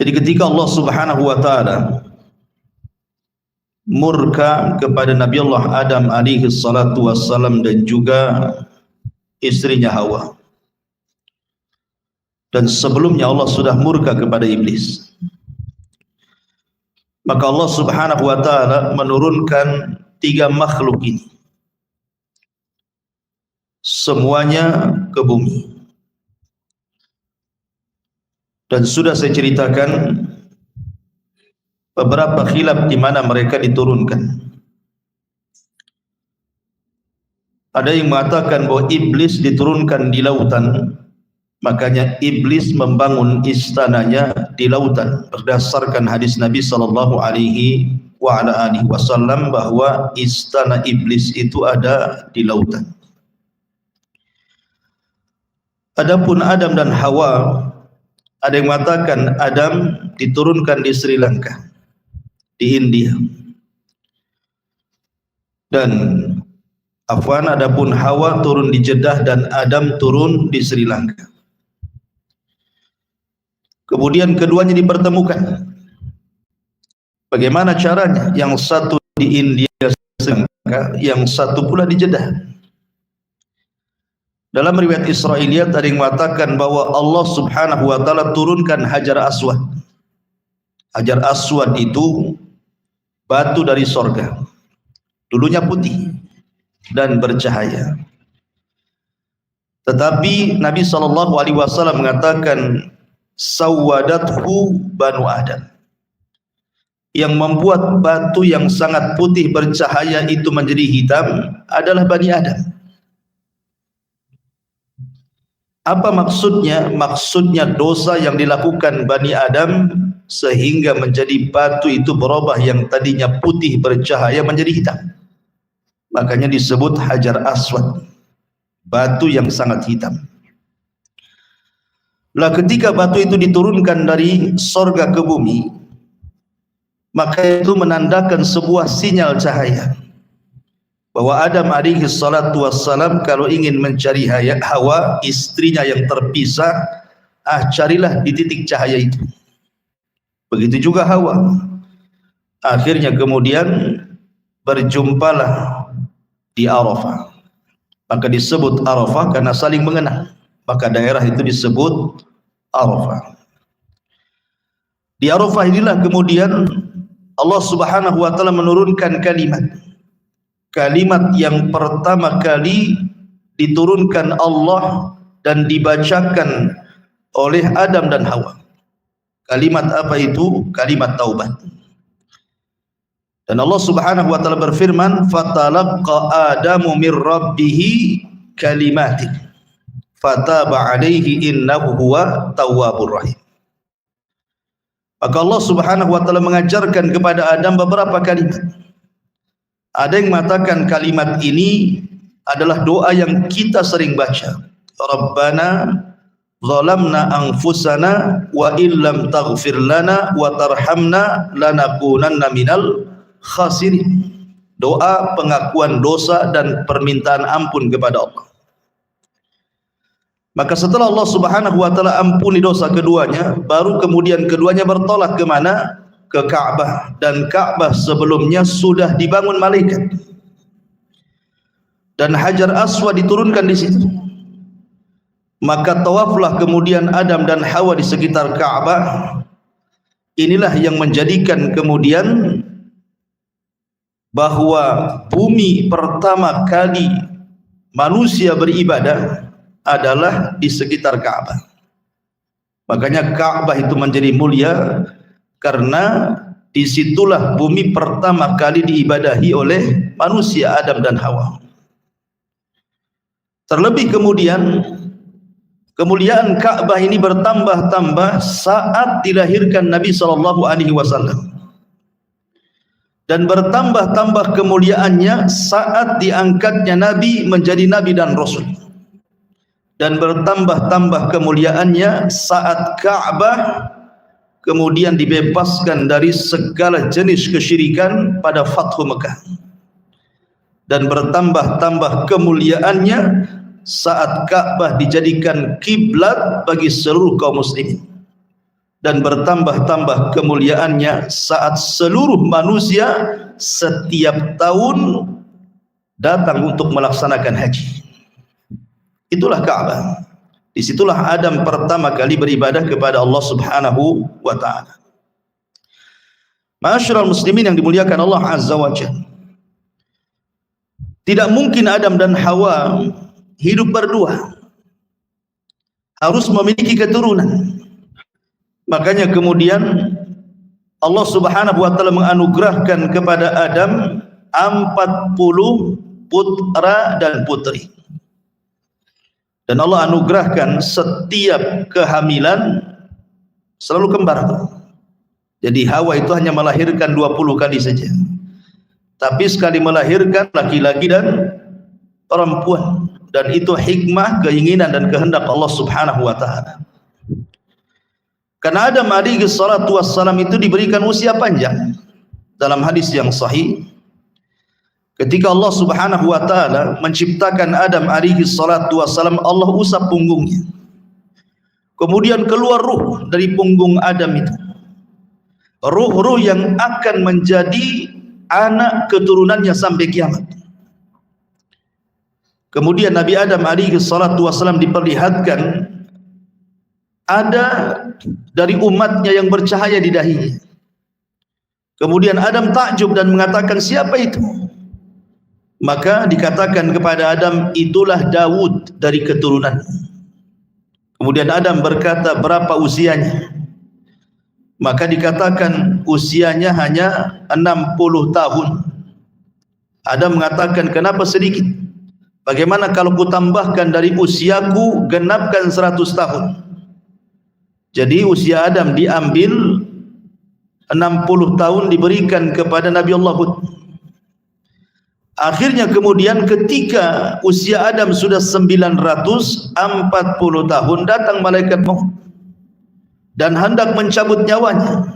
Jadi ketika Allah Subhanahu wa taala murka kepada Nabi Allah Adam alaihi salatu wassalam dan juga istrinya Hawa, dan sebelumnya Allah sudah murka kepada iblis, maka Allah Subhanahu wa taala menurunkan 3 makhluk ini semuanya ke bumi. Dan sudah saya ceritakan beberapa khilaf di mana mereka diturunkan. Ada yang mengatakan bahwa iblis diturunkan di lautan, makanya iblis membangun istananya di lautan, berdasarkan hadis Nabi sallallahu alaihi wasallam bahwa istana iblis itu ada di lautan. Adapun Adam dan Hawa, ada yang mengatakan Adam diturunkan di Sri Lanka, di India, dan adapun Hawa turun di Jeddah dan Adam turun di Sri Lanka. Kemudian keduanya dipertemukan. Bagaimana caranya? Yang satu di India, yang satu pula di Jeddah. Dalam riwayat Israiliyat ada yang mengatakan bahwa Allah Subhanahu wa taala turunkan Hajar Aswad. Hajar Aswad itu batu dari sorga, dulunya putih dan bercahaya. Tetapi Nabi SAW mengatakan sawadathu banu Adam, yang membuat batu yang sangat putih bercahaya itu menjadi hitam adalah Bani Adam. Apa maksudnya? Maksudnya dosa yang dilakukan Bani Adam sehingga menjadi batu itu berubah yang tadinya putih bercahaya menjadi hitam. Makanya disebut Hajar Aswad, batu yang sangat hitam. Lah ketika batu itu diturunkan dari sorga ke bumi, maka itu menandakan sebuah sinyal cahaya bahwa Adam alaihi salatu wassalam kalau ingin mencari Hawa, istrinya yang terpisah, carilah di titik cahaya itu. Begitu juga Hawa. Akhirnya kemudian berjumpalah di Arafah. Maka disebut Arafah karena saling mengenal. Maka daerah itu disebut Arafah. Di Arafah inilah kemudian Allah Subhanahu wa taala menurunkan kalimat yang pertama kali diturunkan Allah dan dibacakan oleh Adam dan Hawa. Kalimat apa itu? Kalimat taubat. Dan Allah Subhanahu wa taala berfirman, "Fatalaqqa Adamu mir rabbih kalimatin fataba alaihi innahu huwa tawwabur rahim." Maka Allah Subhanahu wa taala mengajarkan kepada Adam beberapa kalimat. Ada yang mengatakan kalimat ini adalah doa yang kita sering baca. Rabbana zalamna anfusana wa illam taghfir lana wa tarhamna lanakunanna minal khasirin. Doa pengakuan dosa dan permintaan ampun kepada Allah. Maka setelah Allah Subhanahu wa taala ampuni dosa keduanya, baru kemudian keduanya bertolak ke mana? Ke Ka'bah, dan Ka'bah sebelumnya sudah dibangun malaikat. Dan Hajar Aswad diturunkan di situ. Maka tawaflah kemudian Adam dan Hawa di sekitar Ka'bah. Inilah yang menjadikan kemudian bahwa bumi pertama kali manusia beribadah adalah di sekitar Ka'bah. Makanya Ka'bah itu menjadi mulia karena disitulah bumi pertama kali diibadahi oleh manusia Adam dan Hawa. Terlebih kemudian kemuliaan Ka'bah ini bertambah-tambah saat dilahirkan Nabi SAW, dan bertambah-tambah kemuliaannya saat diangkatnya Nabi menjadi Nabi dan Rasul, dan bertambah-tambah kemuliaannya saat Ka'bah kemudian dibebaskan dari segala jenis kesyirikan pada Fathu Mekah, dan bertambah-tambah kemuliaannya saat Ka'bah dijadikan kiblat bagi seluruh kaum muslimin. dan bertambah-tambah kemuliaannya saat seluruh manusia setiap tahun datang untuk melaksanakan haji. Itulah Ka'bah. Disitulah Adam pertama kali beribadah kepada Allah Subhanahu wa ta'ala. Ma'asyiral muslimin yang dimuliakan Allah Azza wa Jalla, tidak mungkin Adam dan Hawa hidup berdua, harus memiliki keturunan. Makanya kemudian Allah Subhanahu wa ta'ala menganugerahkan kepada Adam 40 putra dan putri. Dan Allah anugerahkan setiap kehamilan selalu kembar. Jadi Hawa itu hanya melahirkan 20 kali saja. Tapi sekali melahirkan laki-laki dan perempuan. Dan itu hikmah, keinginan dan kehendak Allah Subhanahu wa ta'ala. Karena Adam alaihi salatu wassalam itu diberikan usia panjang. Dalam hadis yang sahih, ketika Allah Subhanahu wa ta'ala menciptakan Adam alaihi salatu wassalam, Allah usap punggungnya. Kemudian keluar ruh dari punggung Adam itu. Ruh-ruh yang akan menjadi anak keturunannya sampai kiamat. Kemudian Nabi Adam alaihi salatu wassalam diperlihatkan ada dari umatnya yang bercahaya di dahinya. Kemudian Adam takjub dan mengatakan, siapa itu? Maka dikatakan kepada Adam, itulah Daud dari keturunan. Kemudian Adam berkata, berapa usianya? Maka dikatakan usianya hanya 60 tahun. Adam mengatakan, kenapa sedikit? Bagaimana kalau kutambahkan dari usiaku, genapkan 100 tahun? Jadi usia Adam diambil 60 tahun diberikan kepada Nabi Allah Hud. Akhirnya kemudian ketika usia Adam sudah 940 tahun, datang malaikat maut dan hendak mencabut nyawanya.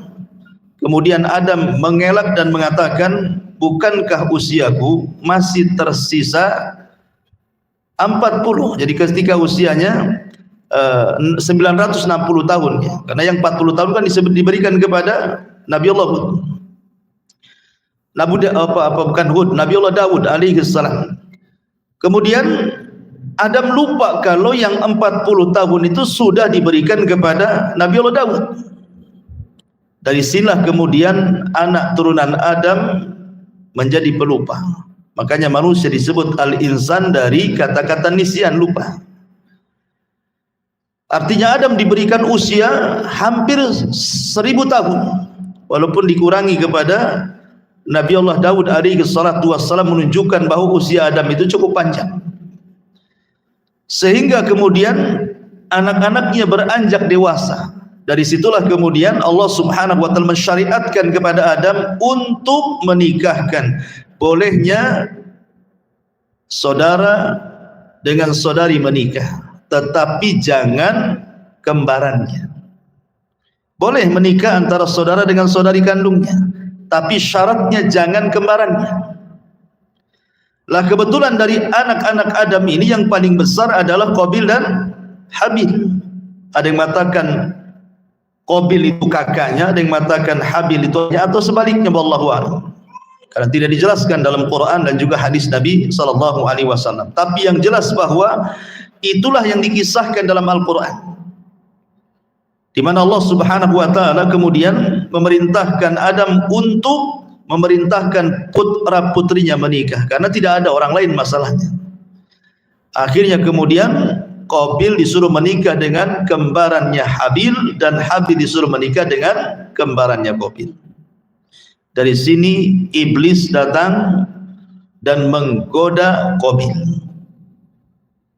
Kemudian Adam mengelak dan mengatakan, bukankah usiaku masih tersisa 40? Jadi ketika usianya 960 tahun ya. Karena yang 40 tahun kan diberikan kepada Nabi Allah Hud. Nabi Allah Daud alaihi salam. Kemudian Adam lupa kalau yang 40 tahun itu sudah diberikan kepada Nabi Allah Daud. Dari sinilah kemudian anak turunan Adam menjadi pelupa. Makanya manusia disebut al-insan dari kata-kata nisyan, lupa. Artinya Adam diberikan usia hampir 1000 tahun, walaupun dikurangi kepada Nabi Allah Daud alaihi salatu wassalam, menunjukkan bahwa usia Adam itu cukup panjang. Sehingga kemudian anak-anaknya beranjak dewasa. Dari situlah kemudian Allah Subhanahu wa ta'ala mensyariatkan kepada Adam untuk menikahkan. Bolehnya saudara dengan saudari menikah, tetapi jangan kembarannya. Boleh menikah antara saudara dengan saudari kandungnya, tapi syaratnya jangan kembarannya. Lah kebetulan dari anak-anak Adam ini yang paling besar adalah Qabil dan Habil. Ada yang mengatakan Qabil itu kakaknya, ada yang mengatakan Habil itu ayahnya, atau sebaliknya, wallahu a'lam. Karena tidak dijelaskan dalam Quran dan juga hadis Nabi sallallahu alaihi wasallam. Tapi yang jelas bahwa itulah yang dikisahkan dalam Al-Quran, di mana Allah Subhanahu wa ta'ala kemudian memerintahkan Adam untuk memerintahkan putra putrinya menikah, karena tidak ada orang lain masalahnya. Akhirnya kemudian Qabil disuruh menikah dengan kembarannya Habil, dan Habil disuruh menikah dengan kembarannya Qabil. Dari sini iblis datang dan menggoda Qabil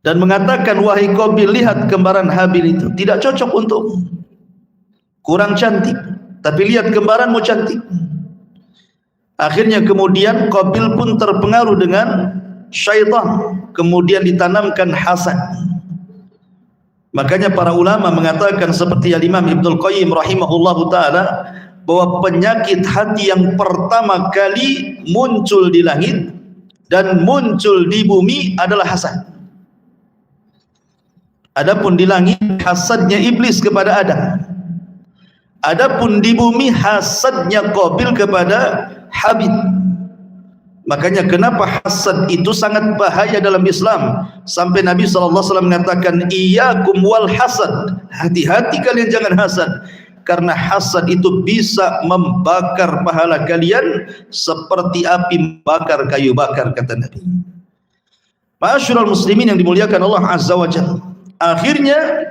dan mengatakan, wahai Qabil, lihat kembaran Habil itu tidak cocok untukmu, kurang cantik, tapi lihat kembaranmu cantik. Akhirnya kemudian Qabil pun terpengaruh dengan syaitan, kemudian ditanamkan hasad. Makanya para ulama mengatakan seperti Imam Ibnul Qayyim rahimahullahu ta'ala, bahwa penyakit hati yang pertama kali muncul di langit dan muncul di bumi adalah hasad. Adapun di langit hasadnya iblis kepada Adam, Adapun di bumi hasadnya Qabil kepada Habil. Makanya kenapa hasad itu sangat bahaya dalam Islam, sampai Nabi SAW mengatakan iyyakum wal hasad, hati-hati kalian jangan hasad, karena hasad itu bisa membakar pahala kalian seperti api membakar kayu bakar, kata Nabi. Ma'asyiral muslimin yang dimuliakan Allah Azza wa Jalla, akhirnya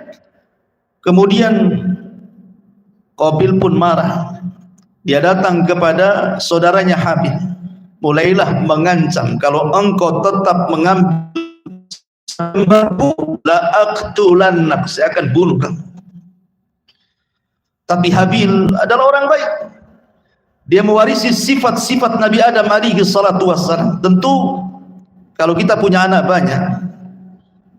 kemudian Qabil pun marah. Dia datang kepada saudaranya Habil, mulailah mengancam, kalau engkau tetap mengambil sembahku la aqtulannak, saya akan bunuh kamu. Tapi Habil adalah orang baik, dia mewarisi sifat-sifat Nabi Adam alaihi salatu wassalam. Tentu kalau kita punya anak banyak,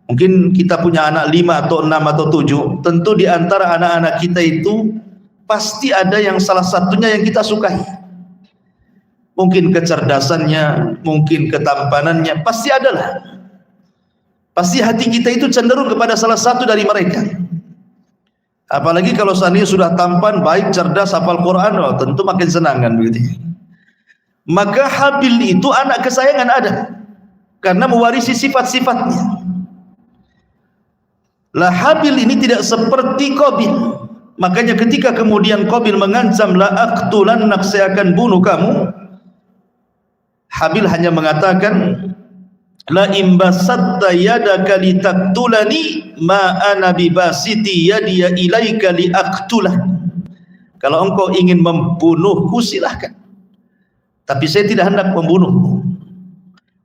mungkin kita punya anak 5 atau 6 atau 7, tentu di antara anak-anak kita itu pasti ada yang salah satunya yang kita sukai. Mungkin kecerdasannya, mungkin ketampanannya, pasti adalah. Pasti hati kita itu cenderung kepada salah satu dari mereka. Apalagi kalau seandainya sudah tampan, baik, cerdas, hafal Quran, oh, tentu makin senang kan begitu. Maka Habil itu anak kesayangan Adam karena mewarisi sifat-sifatnya. Lah Habil ini tidak seperti Qabil. Makanya ketika kemudian Qabil mengancam la aqtulannak, saya akan bunuh kamu, Habil hanya mengatakan la imbasatta yadaka litaktulani ma ana bibasiti yadiya ilaika liaqtulah. Kalau engkau ingin membunuhku silahkan, tapi saya tidak hendak membunuhmu.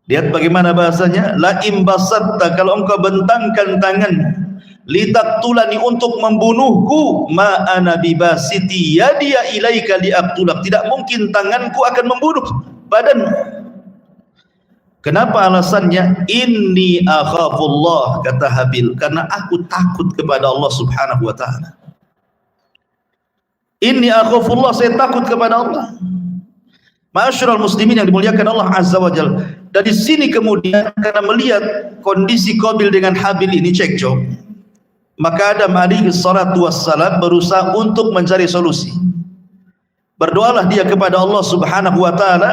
Lihat bagaimana bahasanya, la imbasatta, kalau engkau bentangkan tangan, litaktulani, untuk membunuhku, ma ana bibasiti yadiya ilaika liaqtulah, tidak mungkin tanganku akan membunuh badanmu. Kenapa alasannya? Inni akhafullah, kata Habil, karena aku takut kepada Allah subhanahu wa ta'ala. Inni akhafullah, saya takut kepada Allah. Ma'asyiral muslimin yang dimuliakan Allah Azza wa Jalla. Dari sini kemudian karena melihat kondisi Qabil dengan Habil ini cekcok, maka Adam alaihi salatu wassalam berusaha untuk mencari solusi. Berdoalah dia kepada Allah subhanahu wa ta'ala.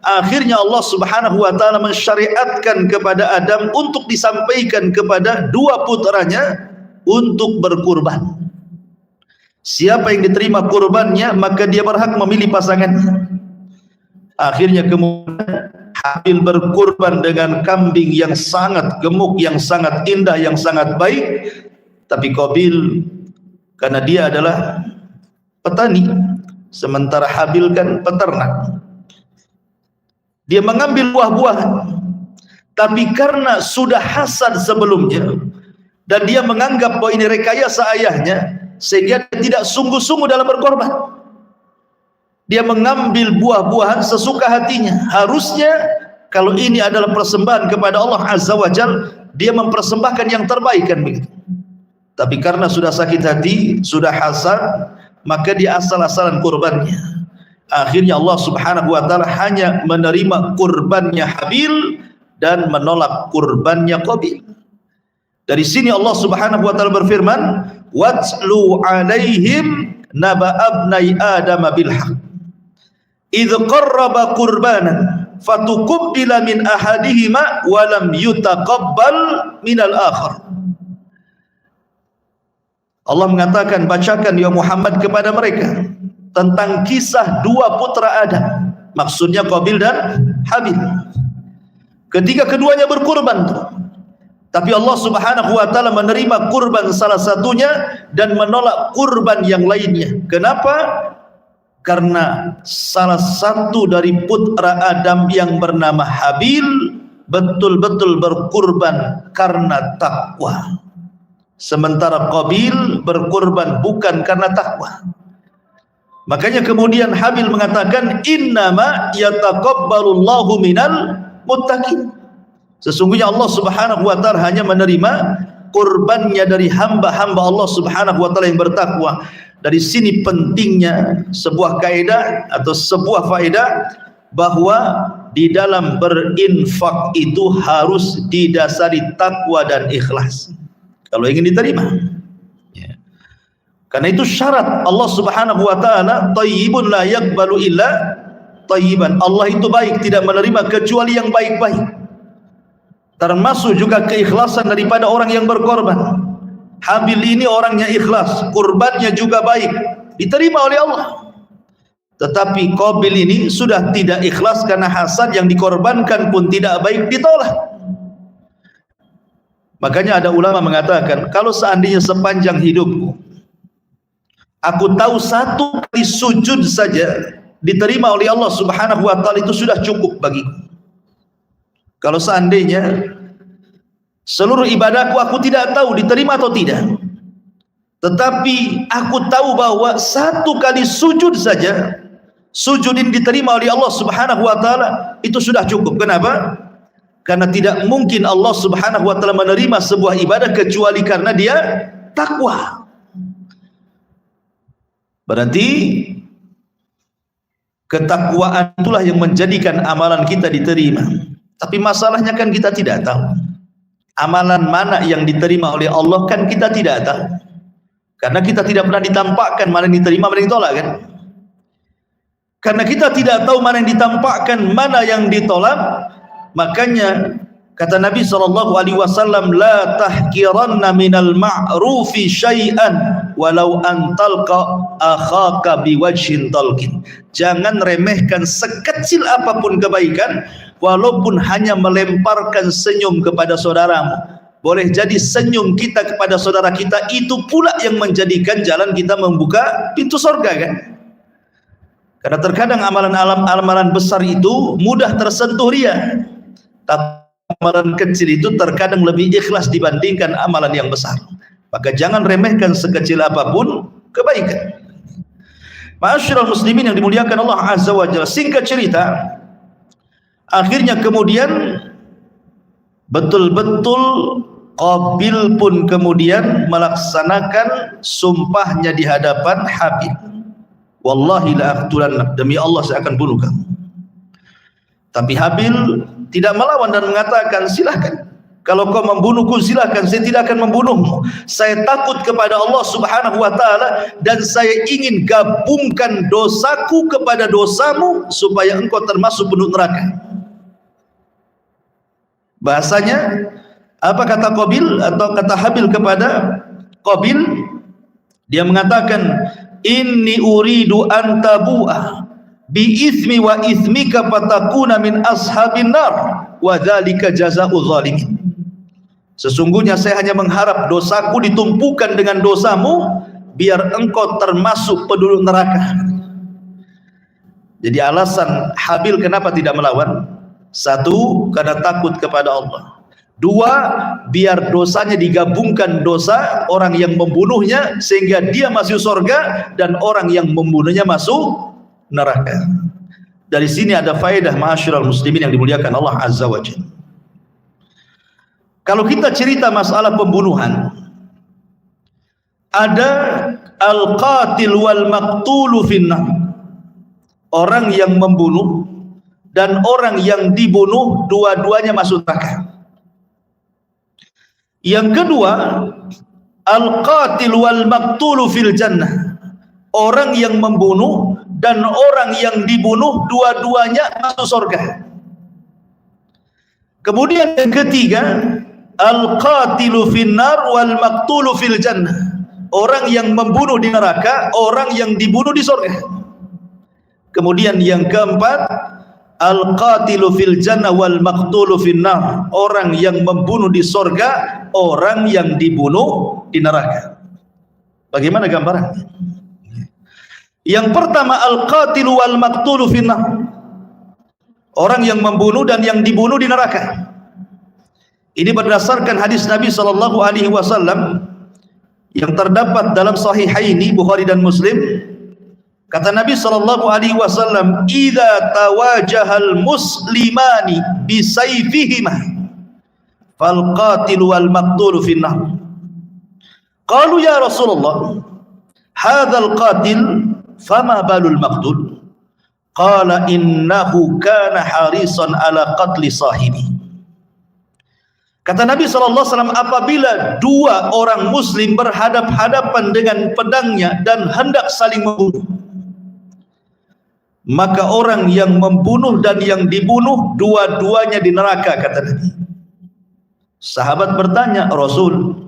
Akhirnya Allah subhanahu wa ta'ala mensyariatkan kepada Adam untuk disampaikan kepada 2 putranya untuk berkurban. Siapa yang diterima kurbannya, maka dia berhak memilih pasangannya. Akhirnya kemudian Habil berkurban dengan kambing yang sangat gemuk, yang sangat indah, yang sangat baik. Tapi Qabil, karena dia adalah petani, sementara Habil kan peternak, dia mengambil buah-buahan. Tapi karena sudah hasad sebelumnya dan dia menganggap bahwa ini rekayasa ayahnya, sehingga dia tidak sungguh-sungguh dalam berkorban. Dia mengambil buah-buahan sesuka hatinya. Harusnya kalau ini adalah persembahan kepada Allah Azza wa Jalla, dia mempersembahkan yang terbaik kan begitu. Tapi karena sudah sakit hati, sudah hasad, maka dia asal-asalan kurbannya. Akhirnya Allah subhanahu wa ta'ala hanya menerima kurbannya Habil dan menolak kurbannya Qabil. Dari sini Allah subhanahu wa ta'ala berfirman, watlu alaihim naba abnai adam bil haq idh qarraba qurbanan fatukubbila min ahadihima wa lam yutaqabbal minal akhar. Allah mengatakan, bacakan ya Muhammad kepada mereka tentang kisah 2 putra Adam, maksudnya Qabil dan Habil. Ketika keduanya berkurban, tapi Allah subhanahu wa ta'ala menerima kurban salah satunya dan menolak kurban yang lainnya. Kenapa? Karena salah satu dari putra Adam yang bernama Habil betul-betul berkurban karena takwa, sementara Qabil berkurban bukan karena takwa. Makanya kemudian Habil mengatakan, innama yataqabbalullahu minal muttaqin, sesungguhnya Allah subhanahu wa ta'ala hanya menerima kurbannya dari hamba-hamba Allah subhanahu wa ta'ala yang bertakwa. Dari sini pentingnya sebuah kaidah atau sebuah faedah, bahwa di dalam berinfak itu harus didasari takwa dan ikhlas kalau ingin diterima. Karena itu syarat Allah Subhanahu wa taala, thayyibun la yaqbalu illa thayyiban. Allah itu baik, tidak menerima kecuali yang baik-baik. Termasuk juga keikhlasan daripada orang yang berkorban. Habil ini orangnya ikhlas, kurbannya juga baik, diterima oleh Allah. Tetapi Qabil ini sudah tidak ikhlas karena hasad, yang dikorbankan pun tidak baik, ditolak. Makanya ada ulama mengatakan, kalau seandainya sepanjang hidupku aku tahu satu kali sujud saja diterima oleh Allah Subhanahu wa taala, itu sudah cukup bagiku. Kalau seandainya seluruh ibadahku aku tidak tahu diterima atau tidak, tetapi aku tahu bahwa satu kali sujud saja, sujud ini diterima oleh Allah Subhanahu wa taala, itu sudah cukup. Kenapa? Karena tidak mungkin Allah Subhanahu wa taala menerima sebuah ibadah kecuali karena dia takwa. Berarti ketakwaan itulah yang menjadikan amalan kita diterima. Tapi masalahnya kan kita tidak tahu amalan mana yang diterima oleh Allah, kan kita tidak tahu. Karena kita tidak pernah ditampakkan mana yang diterima, mana yang ditolak, kan? Karena kita tidak tahu mana yang ditampakkan, mana yang ditolak, makanya kata Nabi SAW, la tahkiranna minal ma'rufi syai'an walau antalqa akhaka biwajhin talqin. Jangan remehkan sekecil apapun kebaikan, walaupun hanya melemparkan senyum kepada saudaramu. Boleh jadi senyum kita kepada saudara kita itu pula yang menjadikan jalan kita membuka pintu surga, kan? Karena terkadang amalan besar itu mudah tersentuh ria, tapi amalan kecil itu terkadang lebih ikhlas dibandingkan amalan yang besar. Maka jangan remehkan sekecil apapun kebaikan. Ma'asyiral muslimin yang dimuliakan Allah Azza wa Jalla, singkat cerita, akhirnya kemudian betul-betul Qabil pun kemudian melaksanakan sumpahnya di hadapan Habil. Wallahi la aqtulannak, demi Allah saya akan bunuh kamu. Tapi Habil tidak melawan dan mengatakan, silahkan, kalau kau membunuhku silahkan, saya tidak akan membunuhmu. Saya takut kepada Allah Subhanahu wa taala dan saya ingin gabungkan dosaku kepada dosamu supaya engkau termasuk penduduk neraka. Bahasanya apa kata Qabil atau kata Habil kepada Qabil? Dia mengatakan, inni uridu an tabu'a bi itsmi wa itsmika fatakuna min ashabin nar wa dzalika jazaa'u zalimin. Sesungguhnya saya hanya mengharap dosaku ditumpukan dengan dosamu biar engkau termasuk penduduk neraka. Jadi alasan Habil kenapa tidak melawan, satu, karena takut kepada Allah. Dua, biar dosanya digabungkan dosa orang yang membunuhnya sehingga dia masuk surga dan orang yang membunuhnya masuk neraka. Dari sini ada faedah ma'asyiral muslimin yang dimuliakan Allah Azza wa Jalla. Kalau kita cerita masalah pembunuhan, ada al-qatil wal maqtulu finnar. Orang yang membunuh dan orang yang dibunuh dua-duanya masuk neraka. Yang kedua, al-qatil wal maqtulu fil jannah. Orang yang membunuh dan orang yang dibunuh dua-duanya masuk surga. Kemudian yang ketiga, al-qatilu finnar wal maqtulu fil jannah. Orang yang membunuh di neraka, orang yang dibunuh di surga. Kemudian yang keempat, al-qatilu fil jannah wal maqtulu finnar. Orang yang membunuh di surga, orang yang dibunuh di neraka. Bagaimana gambarannya? Yang pertama, al-qatilu wal maqtulu finnar. Orang yang membunuh dan yang dibunuh di neraka. Ini berdasarkan hadis Nabi SAW yang terdapat dalam Sahihaini Bukhari dan Muslim. Kata Nabi SAW, "Idza tawajahal muslimani bisayfihima fal qatilu wal maqtulu finnar." Qalu ya Rasulullah, hadzal qatil fama balul maqtul? Qala innahu kana harisan ala qatli sahibi. Kata Nabi SAW, apabila dua orang muslim berhadap-hadapan dengan pedangnya dan hendak saling membunuh, maka orang yang membunuh dan yang dibunuh dua-duanya di neraka, kata Nabi. Sahabat bertanya, Rasul,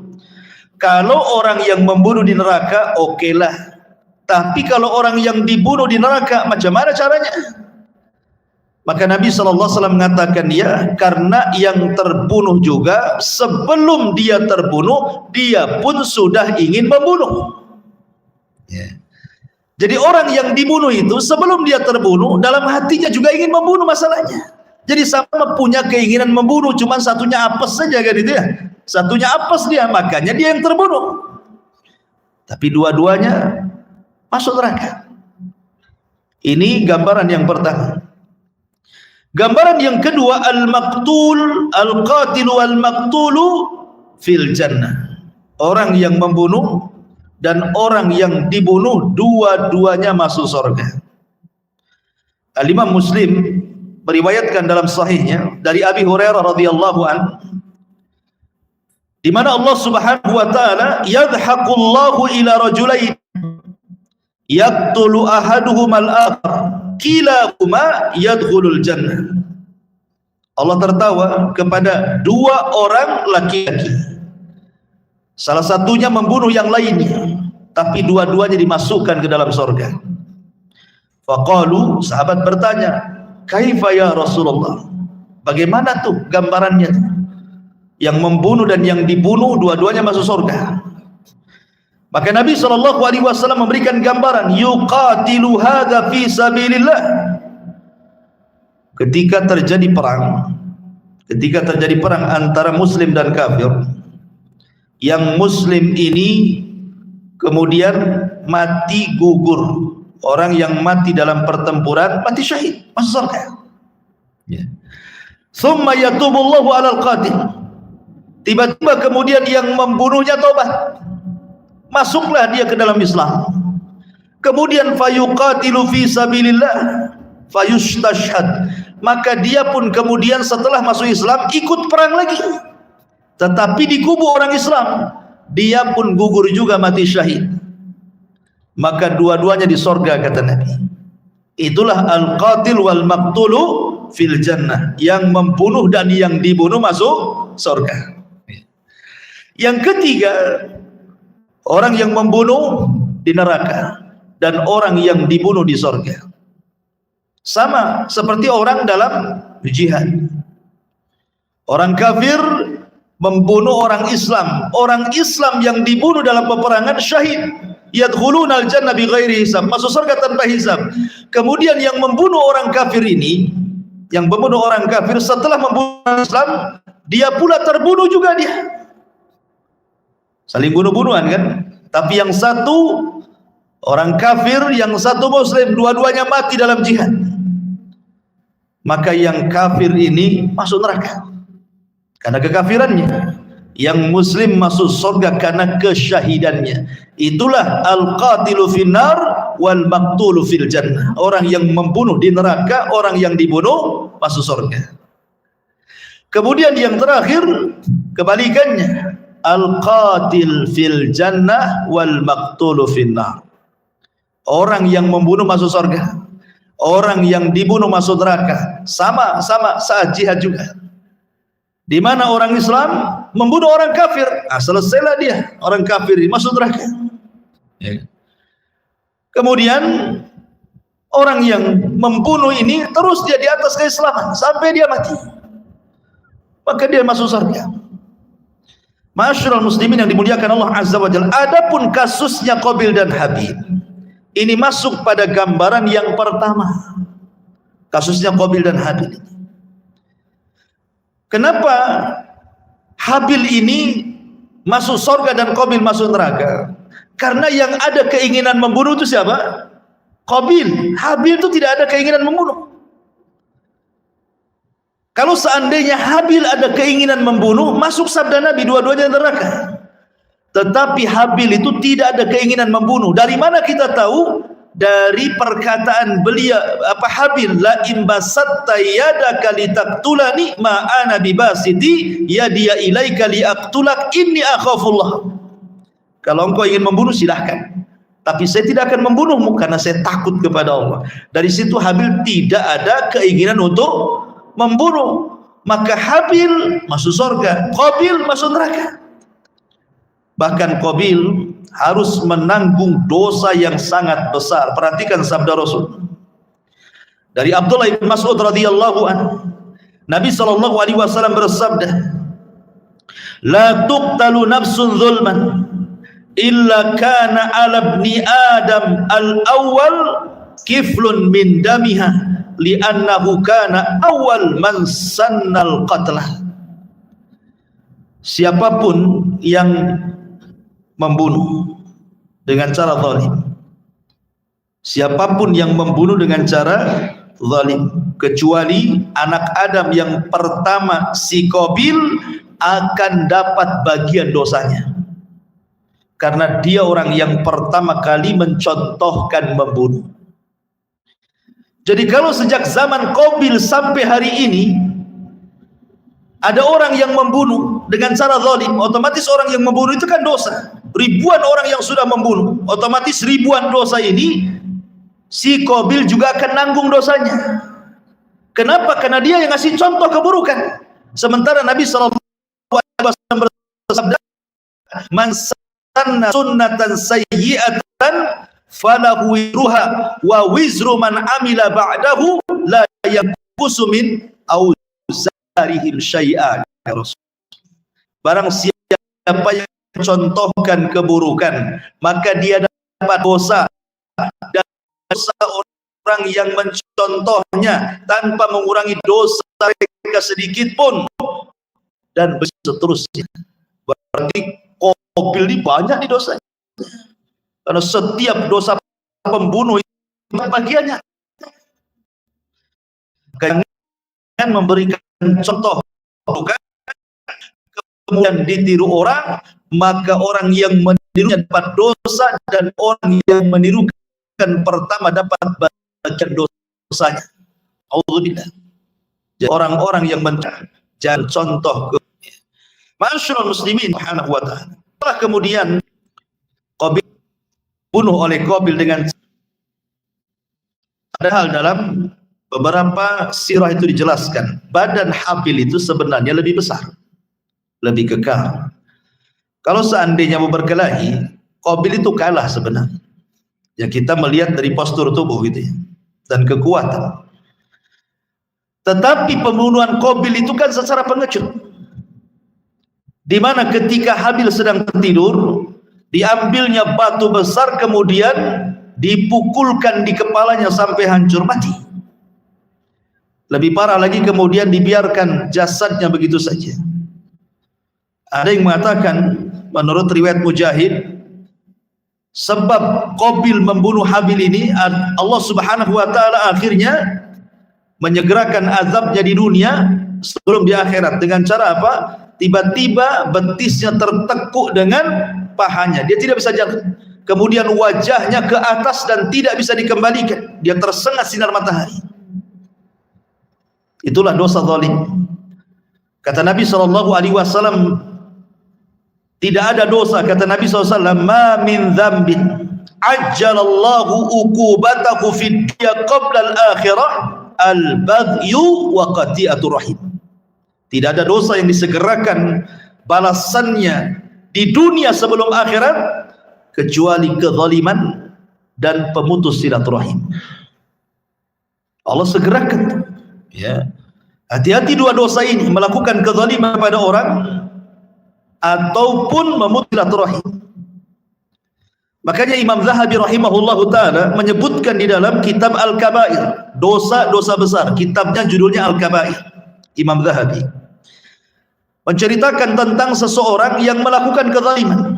kalau orang yang membunuh di neraka, okelah. Tapi kalau orang yang dibunuh di neraka, macam mana caranya? Maka Nabi SAW mengatakan, ya, karena yang terbunuh juga sebelum dia terbunuh, dia pun sudah ingin membunuh. Ya. Jadi orang yang dibunuh itu sebelum dia terbunuh, dalam hatinya juga ingin membunuh masalahnya. Jadi sama punya keinginan membunuh, cuman satunya apes saja kan itu ya. Satunya apes dia, makanya dia yang terbunuh. Tapi dua-duanya masuk neraka. Ini gambaran yang pertama. Gambaran yang kedua, al-maqtul, al-qatilu wal-maqtulu fil jannah. Orang yang membunuh dan orang yang dibunuh dua-duanya masuk surga. Al-Imam Muslim meriwayatkan dalam sahihnya dari Abi Hurairah radhiyallahu anhu, di mana Allah Subhanahu wa taala, yadhaqullahu ila rajulain yaqtulu ahaduhumal akhar kilahuma yadkhulul jannah. Allah tertawa kepada dua orang laki-laki, salah satunya membunuh yang lainnya, tapi dua-duanya dimasukkan ke dalam surga. Faqalu, sahabat bertanya, kaifa ya Rasulullah, bagaimana tuh gambarannya tuh? Yang membunuh dan yang dibunuh dua-duanya masuk surga. Maka Nabi SAW memberikan gambaran, yuqatilu hadza fi sabilillah. Ketika terjadi perang antara muslim dan kafir, yang muslim ini kemudian mati gugur. Orang yang mati dalam pertempuran mati syahid, masuk surga. Tsumma yatubullahu 'alal qatil. Tiba-tiba kemudian yang membunuhnya taubat, masuklah dia ke dalam Islam. Kemudian fayuqatilu fi sabilillah fayustashhad, maka dia pun kemudian setelah masuk Islam ikut perang lagi, tetapi di kubu orang Islam dia pun gugur juga, mati syahid. Maka dua-duanya di sorga, kata Nabi. Itulah al-qatil wal maqtulu fil jannah, yang membunuh dan yang dibunuh masuk sorga. Yang ketiga, orang yang membunuh di neraka dan orang yang dibunuh di sorga. Sama seperti orang dalam jihad. Orang kafir membunuh orang Islam. Orang Islam yang dibunuh dalam peperangan syahid. Yadkhulunal jannah bighairi hisab, masuk surga tanpa hisab. Kemudian yang membunuh orang kafir ini, yang membunuh orang kafir setelah membunuh orang Islam, dia pula terbunuh juga dia. Saling bunuh-bunuhan kan? Tapi yang satu orang kafir, yang satu muslim, dua-duanya mati dalam jihad. Maka yang kafir ini masuk neraka karena kekafirannya. Yang muslim masuk surga karena kesyahidannya. Itulah al-qatilu finnar wal maqtulu fil jannah. Orang yang membunuh di neraka, orang yang dibunuh masuk surga. Kemudian yang terakhir kebalikannya, al-qatil fil jannah wal maqtulu finnar. Orang yang membunuh masuk surga, orang yang dibunuh masuk neraka. Sama-sama saat jihad juga. Di mana orang Islam membunuh orang kafir, selesailah dia, orang kafir masuk neraka. Kemudian orang yang membunuh ini terus dia di atas keislaman sampai dia mati, maka dia masuk surga. Ma'asyiral muslimin yang dimuliakan Allah Azza wa Jalla, adapun kasusnya Qabil dan Habil, ini masuk pada gambaran yang pertama, kasusnya Qabil dan Habil. Kenapa Habil ini masuk surga dan Qabil masuk neraka? Karena yang ada keinginan membunuh itu siapa? Qabil. Habil itu tidak ada keinginan membunuh. Kalau seandainya Habil ada keinginan membunuh, masuk sabda Nabi, dua-duanya neraka. Tetapi Habil itu tidak ada keinginan membunuh. Dari mana kita tahu? dari perkataan beliau Habil, la imbasatta yadaka litaqtulani ma ana bibasiti yadiya ilaika liaqtulak inni akhafullah. Kalau engkau ingin membunuh silahkan, tapi saya tidak akan membunuhmu karena saya takut kepada Allah. Dari situ Habil tidak ada keinginan untuk membunuh, maka Habil masuk surga, Qabil masuk neraka. Bahkan Qabil harus menanggung dosa yang sangat besar. Perhatikan sabda Rasul dari Abdullah bin Mas'ud radhiyallahu anhu. Nabi sallallahu alaihi wasallam bersabda, "La tuqtalu nafsun zulman illa kana 'ala ibni Adam al-awwal kiflun min damiha li'annahu kana awwal man sannal qatlah." Siapapun yang membunuh dengan cara zalim, siapapun yang membunuh dengan cara zalim, kecuali anak Adam yang pertama si Qabil, akan dapat bagian dosanya karena dia orang yang pertama kali mencontohkan membunuh. Jadi kalau sejak zaman Qabil sampai hari ini ada orang yang membunuh dengan cara zalim, otomatis orang yang membunuh itu kan dosa. Ribuan orang yang sudah membunuh, otomatis ribuan dosa ini si Qabil juga akan nanggung dosanya. Kenapa? Karena dia yang ngasih contoh keburukan. Sementara Nabi sallallahu alaihi wasallam bersabda, "Man sanna sunnatan sayyi'atan falahu wizruha wa wizru man amila ba'dahu la yanqusu min auzarihim syai'an." Barang siapa yang mencontohkan keburukan, maka dia dapat dosa, dan dosa orang yang mencontohnya tanpa mengurangi dosa mereka sedikit pun, dan seterusnya. Berarti Qabil ini banyak di dosanya, karena setiap dosa pembunuh itu bagiannya. Dengan memberikan contoh bukan kemudian ditiru orang, maka orang yang menirunya dapat dosa, dan orang yang menirukan pertama dapat bagian dosanya. Alhamdulillah. Orang-orang yang menjadi contoh ke masyarakat muslimin subhanahu wa ta'ala. Setelah kemudian Qabil bunuh oleh Qabil dengan, padahal dalam beberapa sirah itu dijelaskan badan Habil itu sebenarnya lebih besar, lebih kekal. Kalau seandainya mau berkelahi, Qabil itu kalah sebenarnya. Ya, kita melihat dari postur tubuh gitu ya, dan kekuatan. Tetapi pembunuhan Qabil itu kan secara pengecut, di mana ketika Habil sedang tertidur, diambilnya batu besar kemudian dipukulkan di kepalanya sampai hancur mati. Lebih parah lagi, kemudian dibiarkan jasadnya begitu saja. Ada yang mengatakan menurut riwayat Mujahid, sebab Qabil membunuh Habil ini, Allah subhanahu wa ta'ala akhirnya menyegerakan azabnya di dunia sebelum di akhirat. Dengan cara apa? Tiba-tiba betisnya tertekuk dengan pahanya, dia tidak bisa jalan. Kemudian wajahnya ke atas dan tidak bisa dikembalikan, dia tersengat sinar matahari. Itulah dosa zalim. Kata Nabi SAW, tidak ada dosa, kata Nabi SAW, ma min dzambin ajjalallahu uqubatahu fid dunya qabla al-akhirah al-baghyu wa qati'atur rahim. Tidak ada dosa yang disegerakan balasannya di dunia sebelum akhirat kecuali kezaliman dan pemutus silaturahim. Allah segerakan. Ya, hati-hati dua dosa ini, melakukan kezaliman pada orang ataupun memutus silaturahim. Makanya Imam Zahabi rahimahullahu taala menyebutkan di dalam kitab Al-Kabair, dosa-dosa besar, kitabnya judulnya Al-Kabair. Imam Zahabi menceritakan tentang seseorang yang melakukan kezaliman.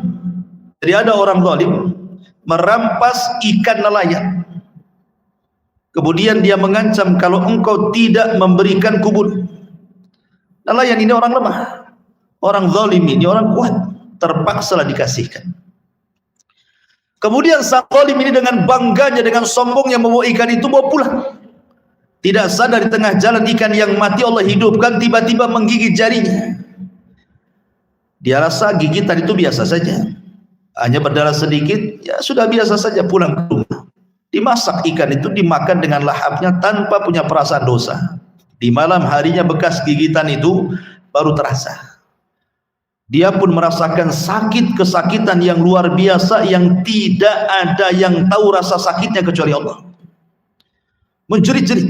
Jadi ada orang zalim merampas ikan nelayan, kemudian dia mengancam, kalau engkau tidak memberikan kubur. Nelayan ini orang lemah, orang zalim ini orang kuat, terpaksalah dikasihkan. Kemudian sang zalim ini dengan bangganya, dengan sombongnya membawa ikan itu bawa pulang. Tidak sadar di tengah jalan ikan yang mati Allah hidupkan tiba-tiba menggigit jarinya. Dia rasa gigitan itu biasa saja, hanya berdarah sedikit, ya sudah biasa saja, pulang ke rumah. Dimasak ikan itu, dimakan dengan lahapnya tanpa punya perasaan dosa. Di malam harinya bekas gigitan itu baru terasa. Dia pun merasakan sakit kesakitan yang luar biasa yang tidak ada yang tahu rasa sakitnya kecuali Allah. Menjerit-jerit.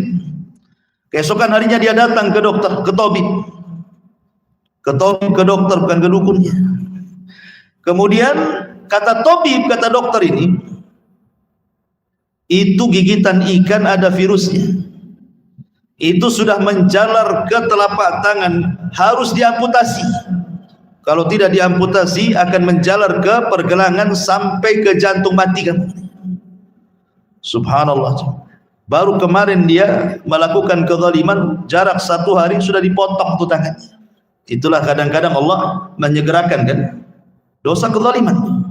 Keesokan harinya dia datang ke dokter, ke tabib. Ke dokter, bukan ke dukunnya. Kemudian kata tabib, kata dokter ini, itu gigitan ikan ada virusnya. Itu sudah menjalar ke telapak tangan, harus diamputasi. Kalau tidak diamputasi akan menjalar ke pergelangan sampai ke jantung mati kan. Subhanallah. Baru kemarin dia melakukan kezaliman, jarak 1 hari sudah dipotong tuh tangannya. Itulah kadang-kadang Allah menyegerakan kan dosa kezaliman.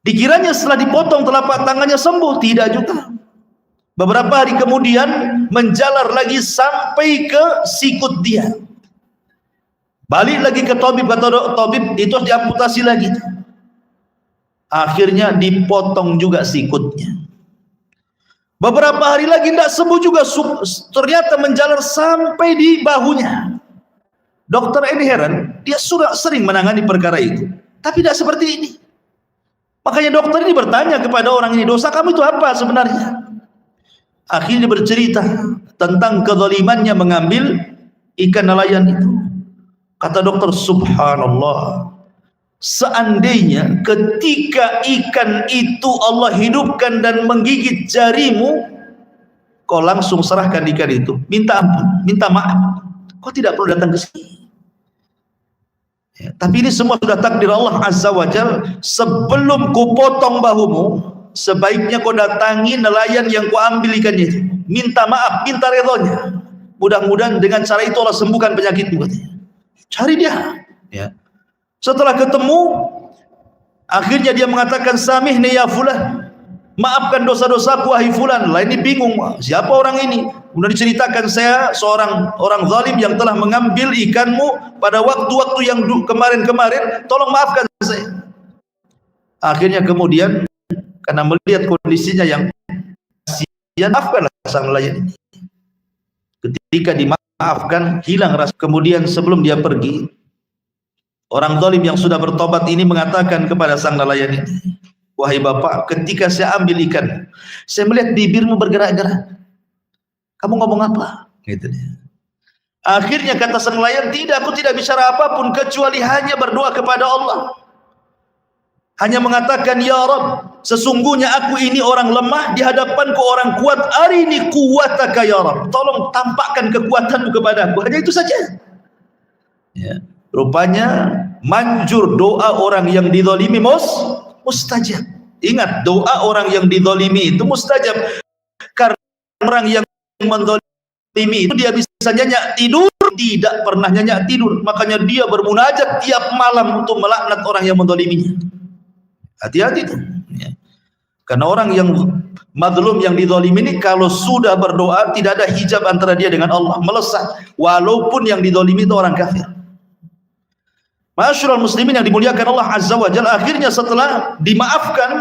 Dikiranya setelah dipotong telapak tangannya sembuh, tidak juga. Beberapa hari kemudian menjalar lagi sampai ke sikut dia. Balik lagi ke tabib, kata tabib itu harus diamputasi lagi. Akhirnya dipotong juga sikutnya. Beberapa hari lagi tidak sembuh juga, ternyata menjalar sampai di bahunya. Dokter ini heran, dia sudah sering menangani perkara itu, tapi tidak seperti ini. Makanya dokter ini bertanya kepada orang ini, dosa kamu itu apa sebenarnya? Akhirnya bercerita tentang kezalimannya mengambil ikan nelayan itu. Kata dokter, subhanallah, seandainya ketika ikan itu Allah hidupkan dan menggigit jarimu, kau langsung serahkan ikan itu, minta ampun, minta maaf, kau tidak perlu datang ke sini. Ya, tapi ini semua sudah takdir Allah Azza wa Jal. Sebelum ku potong bahumu, sebaiknya kau datangi nelayan yang ku ambil ikannya itu, minta maaf, minta redhonya. Mudah-mudahan dengan cara itu Allah sembuhkan penyakitmu. Cari dia. Ya. Setelah ketemu, akhirnya dia mengatakan, samihni ya fulan, maafkan dosa-dosaku wahai fulan. Lah ini bingung, siapa orang ini? Kemudian diceritakan, saya seorang orang zalim yang telah mengambil ikanmu pada waktu-waktu yang kemarin-kemarin, tolong maafkan saya. Akhirnya kemudian karena melihat kondisinya yang kasihan, maafkanlah sang nelayan ini. Ketika dimaafkan, hilang rasa. Kemudian sebelum dia pergi, orang zalim yang sudah bertobat ini mengatakan kepada sang nelayan ini, wahai bapak, ketika saya ambil ikan, saya melihat bibirmu bergerak-gerak. Kamu ngomong apa? Gitu dia. Akhirnya kata sang nelayan, tidak, aku tidak bicara apapun kecuali hanya berdoa kepada Allah. Hanya mengatakan, ya Rabb, sesungguhnya aku ini orang lemah, di hadapanku orang kuat, arini quwwataka ya Rabb, tolong tampakkan kekuatanmu kepadaku. Hanya itu saja. Ya. Rupanya manjur doa orang yang dizalimi mustajab. Ingat, doa orang yang dizalimi itu mustajab. Karena orang yang menzalimi itu dia bisa nyenyak tidur, tidak pernah nyenyak tidur. Makanya dia bermunajat tiap malam untuk melaknat orang yang menzaliminya. Hati-hati itu. Ya. Karena orang yang mazlum, yang dizalimi ini kalau sudah berdoa tidak ada hijab antara dia dengan Allah, melesat. Walaupun yang dizalimi itu orang kafir. Ma'asyiral muslimin yang dimuliakan Allah Azza wa Jalla, akhirnya setelah dimaafkan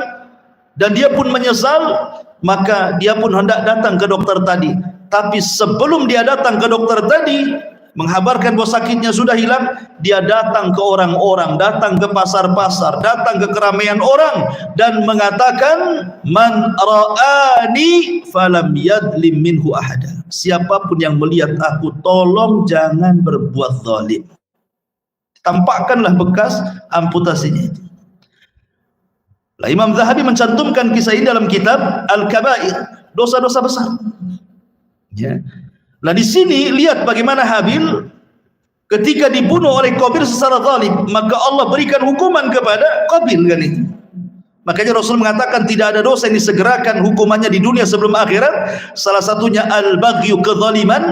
dan dia pun menyesal, maka dia pun hendak datang ke dokter tadi. Tapi sebelum dia datang ke dokter tadi, menghabarkan bahwa sakitnya sudah hilang, dia datang ke orang-orang, datang ke pasar-pasar, datang ke keramaian orang dan mengatakan, man ra'ani falam yadlim minhu ahada. Siapapun yang melihat aku, tolong jangan berbuat zalim. Tampakkanlah bekas amputasinya itu. Lah Imam Zahabi mencantumkan kisah ini dalam kitab Al-Kabair, dosa-dosa besar. Ya. Nah di sini lihat bagaimana Habil ketika dibunuh oleh Qabil secara zalim, maka Allah berikan hukuman kepada Qabil kan itu. Makanya Rasul mengatakan tidak ada dosa yang disegerakan hukumannya di dunia sebelum akhirat. Salah satunya al-baghyu, kezaliman,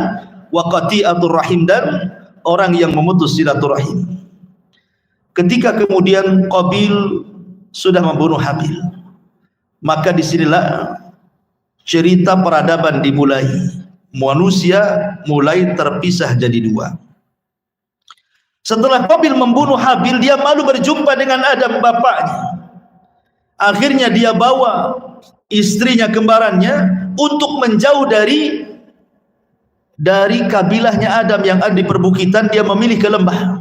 wa qati'atur rahim, dan orang yang memutus silaturahim. Ketika kemudian Qabil sudah membunuh Habil. Maka disinilah cerita peradaban dimulai. Manusia mulai terpisah jadi dua. Setelah Qabil membunuh Habil, dia malu berjumpa dengan Adam bapaknya. Akhirnya dia bawa istrinya kembarannya untuk menjauh dari kabilahnya Adam yang ada di perbukitan. Dia memilih ke lembah.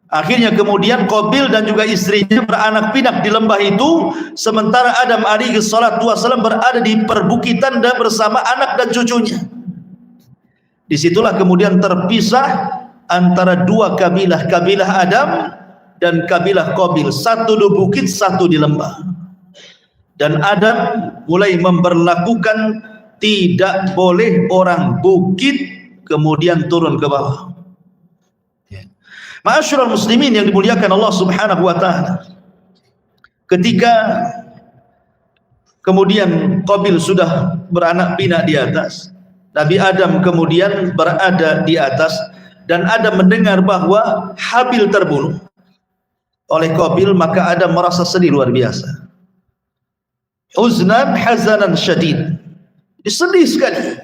Akhirnya kemudian Qabil dan juga istrinya beranak pinak di lembah itu, sementara Adam alaihi salatu wasallam berada di perbukitan dan bersama anak dan cucunya. Disitulah kemudian terpisah antara dua kabilah, kabilah Adam dan kabilah Qabil, satu di bukit, satu di lembah. Dan Adam mulai memberlakukan tidak boleh orang bukit kemudian turun ke bawah. Ma'asyiral muslimin yang dimuliakan Allah Subhanahu wa taala. Ketika kemudian Qabil sudah beranak pinak di atas, Nabi Adam kemudian berada di atas, dan Adam mendengar bahwa Habil terbunuh oleh Qabil, maka Adam merasa sedih luar biasa. Huznan hazanan syadid. Sedih sekali.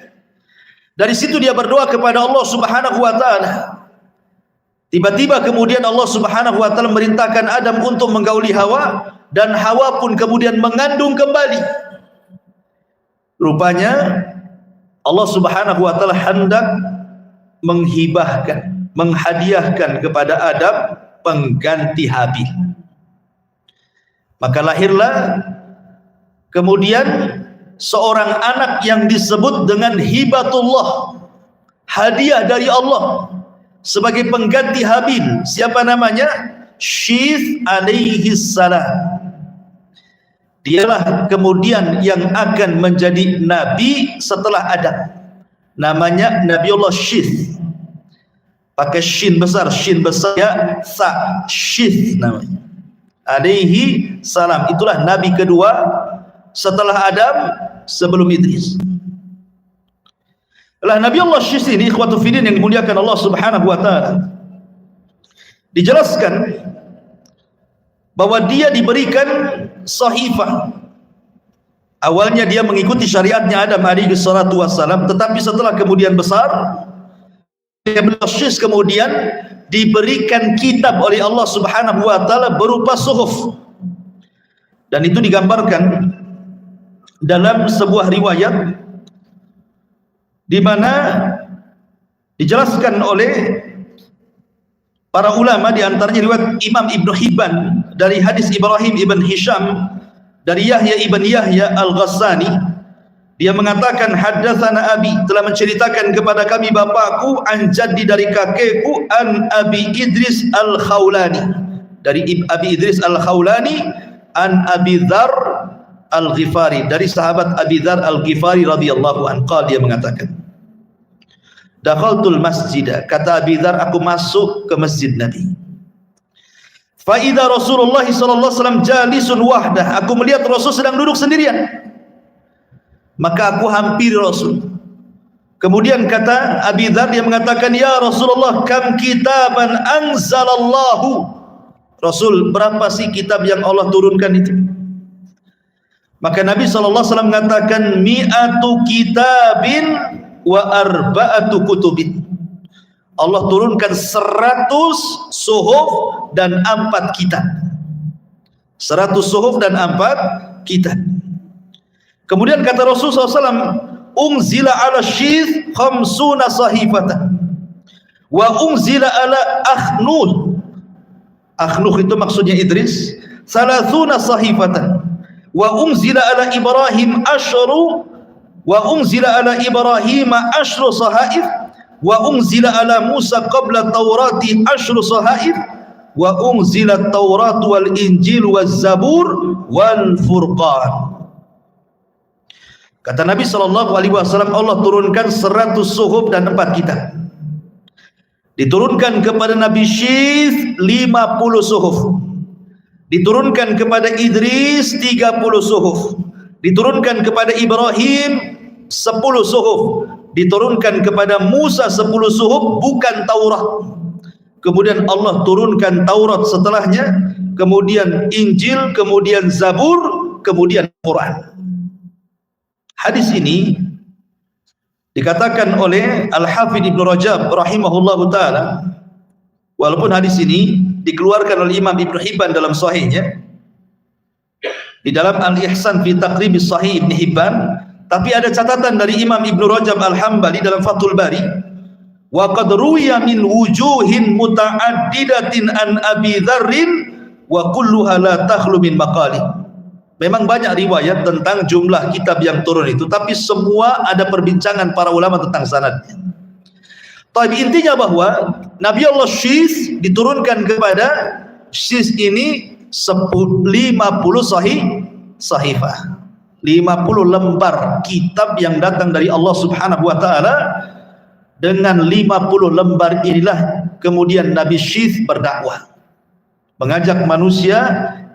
Dari situ dia berdoa kepada Allah Subhanahu wa taala. Tiba-tiba kemudian Allah Subhanahu wa taala merintahkan Adam untuk menggauli Hawa, dan Hawa pun kemudian mengandung kembali. Rupanya Allah Subhanahu wa taala hendak menghibahkan, menghadiahkan kepada Adam pengganti Habil. Maka lahirlah kemudian seorang anak yang disebut dengan hibatullah, hadiah dari Allah sebagai pengganti Habil. Siapa namanya? Syith alaihi salam. Dialah kemudian yang akan menjadi nabi setelah Adam. Namanya Nabiullah Syith. Pakai shin besar ya, sa, Syith namanya. Alaihi salam. Itulah nabi kedua setelah Adam, sebelum Idris. Lah Nabi Allah Syith ini, ikhwatu fillah yang dimuliakan Allah Subhanahu wa taala, dijelaskan bahwa dia diberikan sahifah. Awalnya dia mengikuti syariatnya Adam alaihi salatu wassalam, tetapi setelah kemudian besar, Nabi Allah Syith kemudian diberikan kitab oleh Allah Subhanahu wa taala berupa suhuf. Dan itu digambarkan dalam sebuah riwayat di mana dijelaskan oleh para ulama, di antaranya riwayat Imam Ibnu Hibban dari hadis Ibrahim ibn Hisham dari Yahya ibn Yahya al-Ghassani. Dia mengatakan, haddatsana abi, telah menceritakan kepada kami bapakku, an jaddi, dari kakekku, an Abi Idris al-Khawlani, dari Abi Idris al-Khawlani, an Abi Dzar al-Ghifari, dari sahabat Abi Dzar al-Ghifari radhiyallahu anhu. Dia mengatakan, dakhaltul masjidah, kata Abi Dzar, aku masuk ke masjid Nabi. Fa idza Rasulullah sallallahu alaihi wasallam jalisun wahdah, aku melihat Rasul sedang duduk sendirian. Maka aku hampiri Rasul. Kemudian kata Abi Dzar, dia mengatakan, ya Rasulullah, kam kitaban anzalallahu. Rasul, berapa sih kitab yang Allah turunkan itu? Maka Nabi SAW mengatakan, mi'atu kitabin wa arba'atu kutubin. Allah turunkan 100 suhuf dan 4 kitab. 100 suhuf dan 4 kitab. Kemudian kata Rasulullah SAW, unzila ala Syith khamsuna sahifatan wa unzila ala Akhnuh. Akhnuh itu maksudnya Idris. Salasuna sahifatan wa unzila ala Ibrahim asyru wa unzila ala Ibrahim asyru sahaif wa unzila ala Musa qabla Taurati asyru sahaif wa unzila Taurat wal Injil wal Zabur wal Furqan. Kata Nabi SAW, Allah turunkan 100 suhuf dan 4 kitab. Diturunkan kepada Nabi Syith 50 suhuf. Diturunkan kepada Idris 30 suhuf. Diturunkan kepada Ibrahim 10 suhuf. Diturunkan kepada Musa 10 suhuf, bukan Taurat. Kemudian Allah turunkan Taurat setelahnya, kemudian Injil, kemudian Zabur, kemudian Quran. Hadis ini dikatakan oleh Al-Hafidz Ibnu Rajab rahimahullahu taala, walaupun hadis ini dikeluarkan oleh Imam Ibnu Hibban dalam sahihnya, di dalam Al-Ihsan fi Taqribis Sahih Ibnu Hibban, tapi ada catatan dari Imam Ibnu Rajab Al-Hambali dalam Fathul Bari, wa qad ruwiya min wujuhin muta'addidatin an Abi Dzarrin wa kulluha la takhlu min maqali. Memang banyak riwayat tentang jumlah kitab yang turun itu, tapi semua ada perbincangan para ulama tentang sanadnya. Tapi intinya bahwa Nabi Allah Syis diturunkan kepada Syis ini 50 sahifah, 50 lembar kitab yang datang dari Allah Subhanahu wa taala. Dengan 50 lembar inilah kemudian Nabi Syis berdakwah, mengajak manusia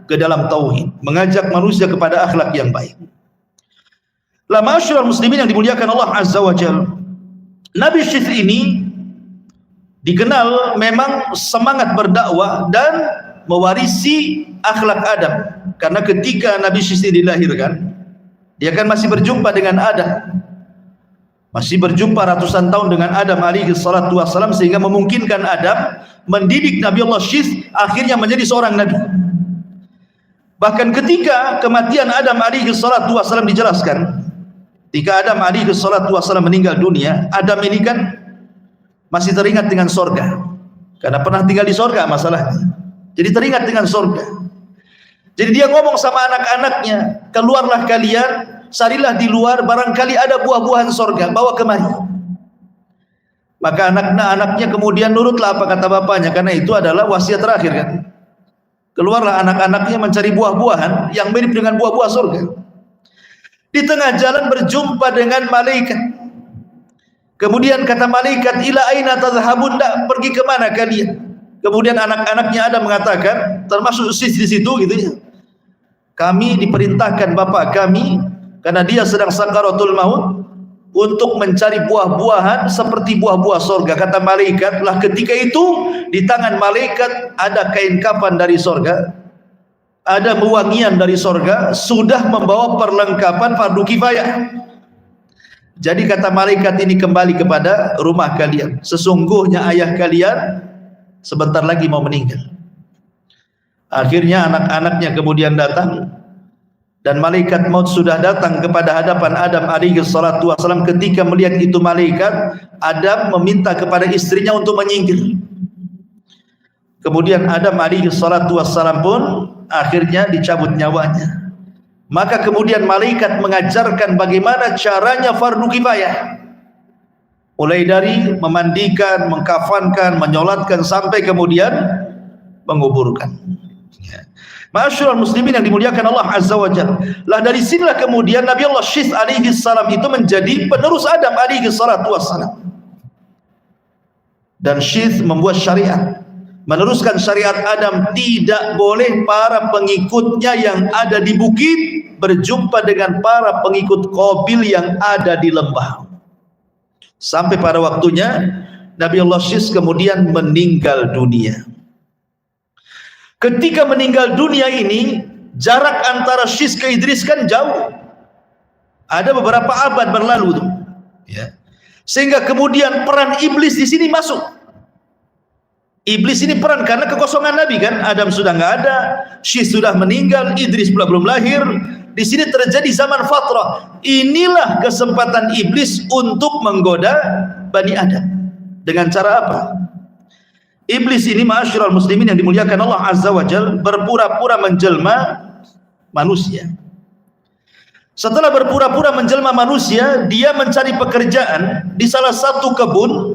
ke dalam tauhid, mengajak manusia kepada akhlak yang baik. La ma'asyiral muslimin yang dimuliakan Allah Azza wa Jalla, Nabi Syis ini dikenal memang semangat berdakwah dan mewarisi akhlak Adam, karena ketika Nabi Syis dilahirkan, dia kan masih berjumpa dengan Adam, masih berjumpa ratusan tahun dengan Adam alaihi salatu wassalam, sehingga memungkinkan Adam mendidik Nabi Allah Syis akhirnya menjadi seorang nabi. Bahkan ketika kematian Adam alaihi salatu wassalam dijelaskan, ketika Adam alaihi salatu wassalam meninggal dunia, Adam ini kan masih teringat dengan sorga, karena pernah tinggal di sorga masalahnya, jadi teringat dengan sorga. Jadi dia ngomong sama anak-anaknya, keluarlah kalian, carilah di luar, barangkali ada buah-buahan sorga, bawa kemari. Maka anak-anaknya kemudian nurutlah apa kata bapaknya, karena itu adalah wasiat terakhir kan. Keluarlah anak-anaknya mencari buah-buahan yang mirip dengan buah-buah sorga. Di tengah jalan berjumpa dengan malaikat. Kemudian kata malaikat, ila aina tadhhabun, pergi kemana kalian? Kemudian anak-anaknya ada mengatakan, termasuk Syis di situ gitu ya, kami diperintahkan bapak kami, karena dia sedang sakaratul maut, untuk mencari buah-buahan seperti buah-buah sorga. Kata malaikat, lah ketika itu di tangan malaikat ada kain kafan dari sorga, ada wewangian dari sorga, sudah membawa perlengkapan fardu kifayah. Jadi kata malaikat ini, kembali kepada rumah kalian, sesungguhnya ayah kalian sebentar lagi mau meninggal. Akhirnya anak-anaknya kemudian datang, dan malaikat maut sudah datang kepada hadapan Adam alaihi salatu wasallam. Ketika melihat itu malaikat, Adam meminta kepada istrinya untuk menyingkir. Kemudian Adam alaihi salatu wasallam pun akhirnya dicabut nyawanya. Maka kemudian malaikat mengajarkan bagaimana caranya fardu kifayah, mulai dari memandikan, mengkafankan, menyolatkan, sampai kemudian menguburkan. Ma'asyiral muslimin yang dimuliakan Allah Azza wa Jalla. Lah dari sinilah kemudian Nabi Allah Syis alaihi salam itu menjadi penerus Adam alaihi salatu wassalam. Dan Syis membuat syariat, meneruskan syariat Adam. Tidak boleh para pengikutnya yang ada di bukit berjumpa dengan para pengikut Qabil yang ada di lembah. Sampai pada waktunya Nabi Allah Syis kemudian meninggal dunia. Ketika meninggal dunia ini, jarak antara Syis ke Idris kan jauh, ada beberapa abad berlalu tuh, ya. Sehingga kemudian peran iblis di sini masuk. Iblis ini peran karena kekosongan Nabi kan, Adam sudah nggak ada, Syis sudah meninggal, Idris pula belum lahir. Di sini terjadi zaman fatrah. Inilah kesempatan iblis untuk menggoda Bani Adam. Dengan cara apa? Iblis ini, ma'asyiral muslimin yang dimuliakan Allah Azza wa Jalla, berpura-pura menjelma manusia. Setelah berpura-pura menjelma manusia, dia mencari pekerjaan di salah satu kebun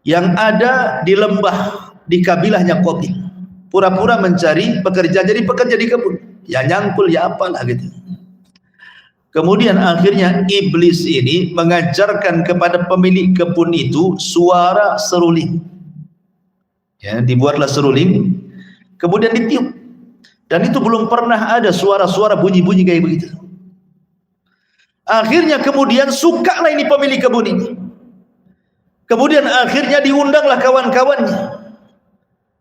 yang ada di lembah di kabilahnya Qabil. Pura-pura mencari pekerjaan, jadi pekerja di kebun, ya nyangkul ya apalah gitu. Kemudian akhirnya iblis ini mengajarkan kepada pemilik kebun itu suara seruling. Ya, dibuatlah seruling, kemudian ditiup, dan itu belum pernah ada suara-suara bunyi-bunyi kayak begitu. Akhirnya kemudian sukalah ini pemilik kebun ini. Kemudian akhirnya diundanglah kawan-kawannya.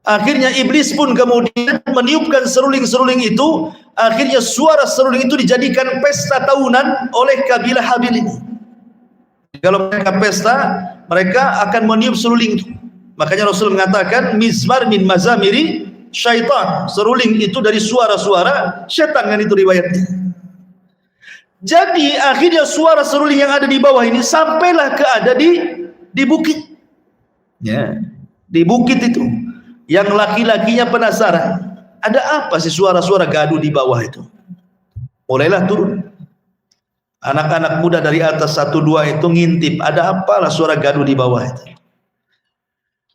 Akhirnya iblis pun kemudian meniupkan seruling-seruling itu. Akhirnya suara seruling itu dijadikan pesta tahunan oleh kabilah Habil ini. Kalau mereka pesta, mereka akan meniup seruling itu. Makanya Rasul mengatakan mizmar min mazamiri syaitan. Seruling itu dari suara-suara syaitan, kan itu riwayatnya. Jadi akhirnya suara seruling yang ada di bawah ini sampailah ada di bukit. Ya, di bukit itu. Yang laki-lakinya penasaran, ada apa sih suara-suara gaduh di bawah itu? Mulailah turun. Anak-anak muda dari atas 1-2 itu ngintip, ada apalah suara gaduh di bawah itu.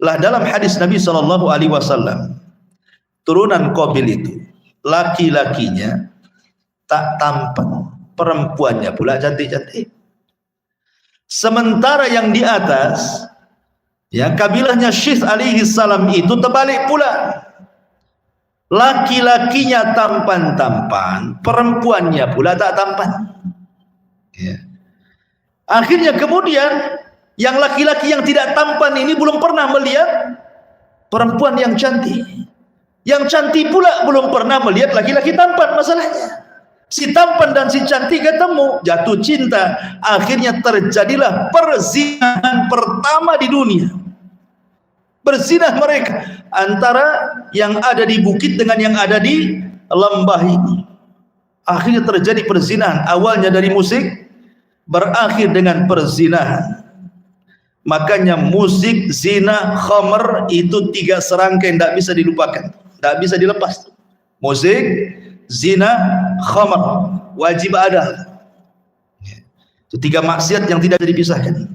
Lah dalam hadis Nabi SAW, turunan Qabil itu, laki-lakinya tak tampan, perempuannya pula cantik-cantik. Sementara yang di atas, ya, kabilahnya Syith alaihi salam itu terbalik pula. Laki-lakinya tampan-tampan, perempuannya pula tak tampan. Ya. Akhirnya kemudian yang laki-laki yang tidak tampan ini belum pernah melihat perempuan yang cantik. Yang cantik pula belum pernah melihat laki-laki tampan. Masalahnya si tampan dan si cantik ketemu, jatuh cinta. Akhirnya terjadilah perzinahan pertama di dunia. Berzinah mereka antara yang ada di bukit dengan yang ada di lembah ini. Akhirnya terjadi perzinahan. Awalnya dari musik, berakhir dengan perzinahan. Makanya musik, zina, khamr itu 3 serangkaian, tidak bisa dilupakan, tidak bisa dilepas. Musik, zina, khamr wajib ada. Itu 3 maksiat yang tidak bisa dipisahkan.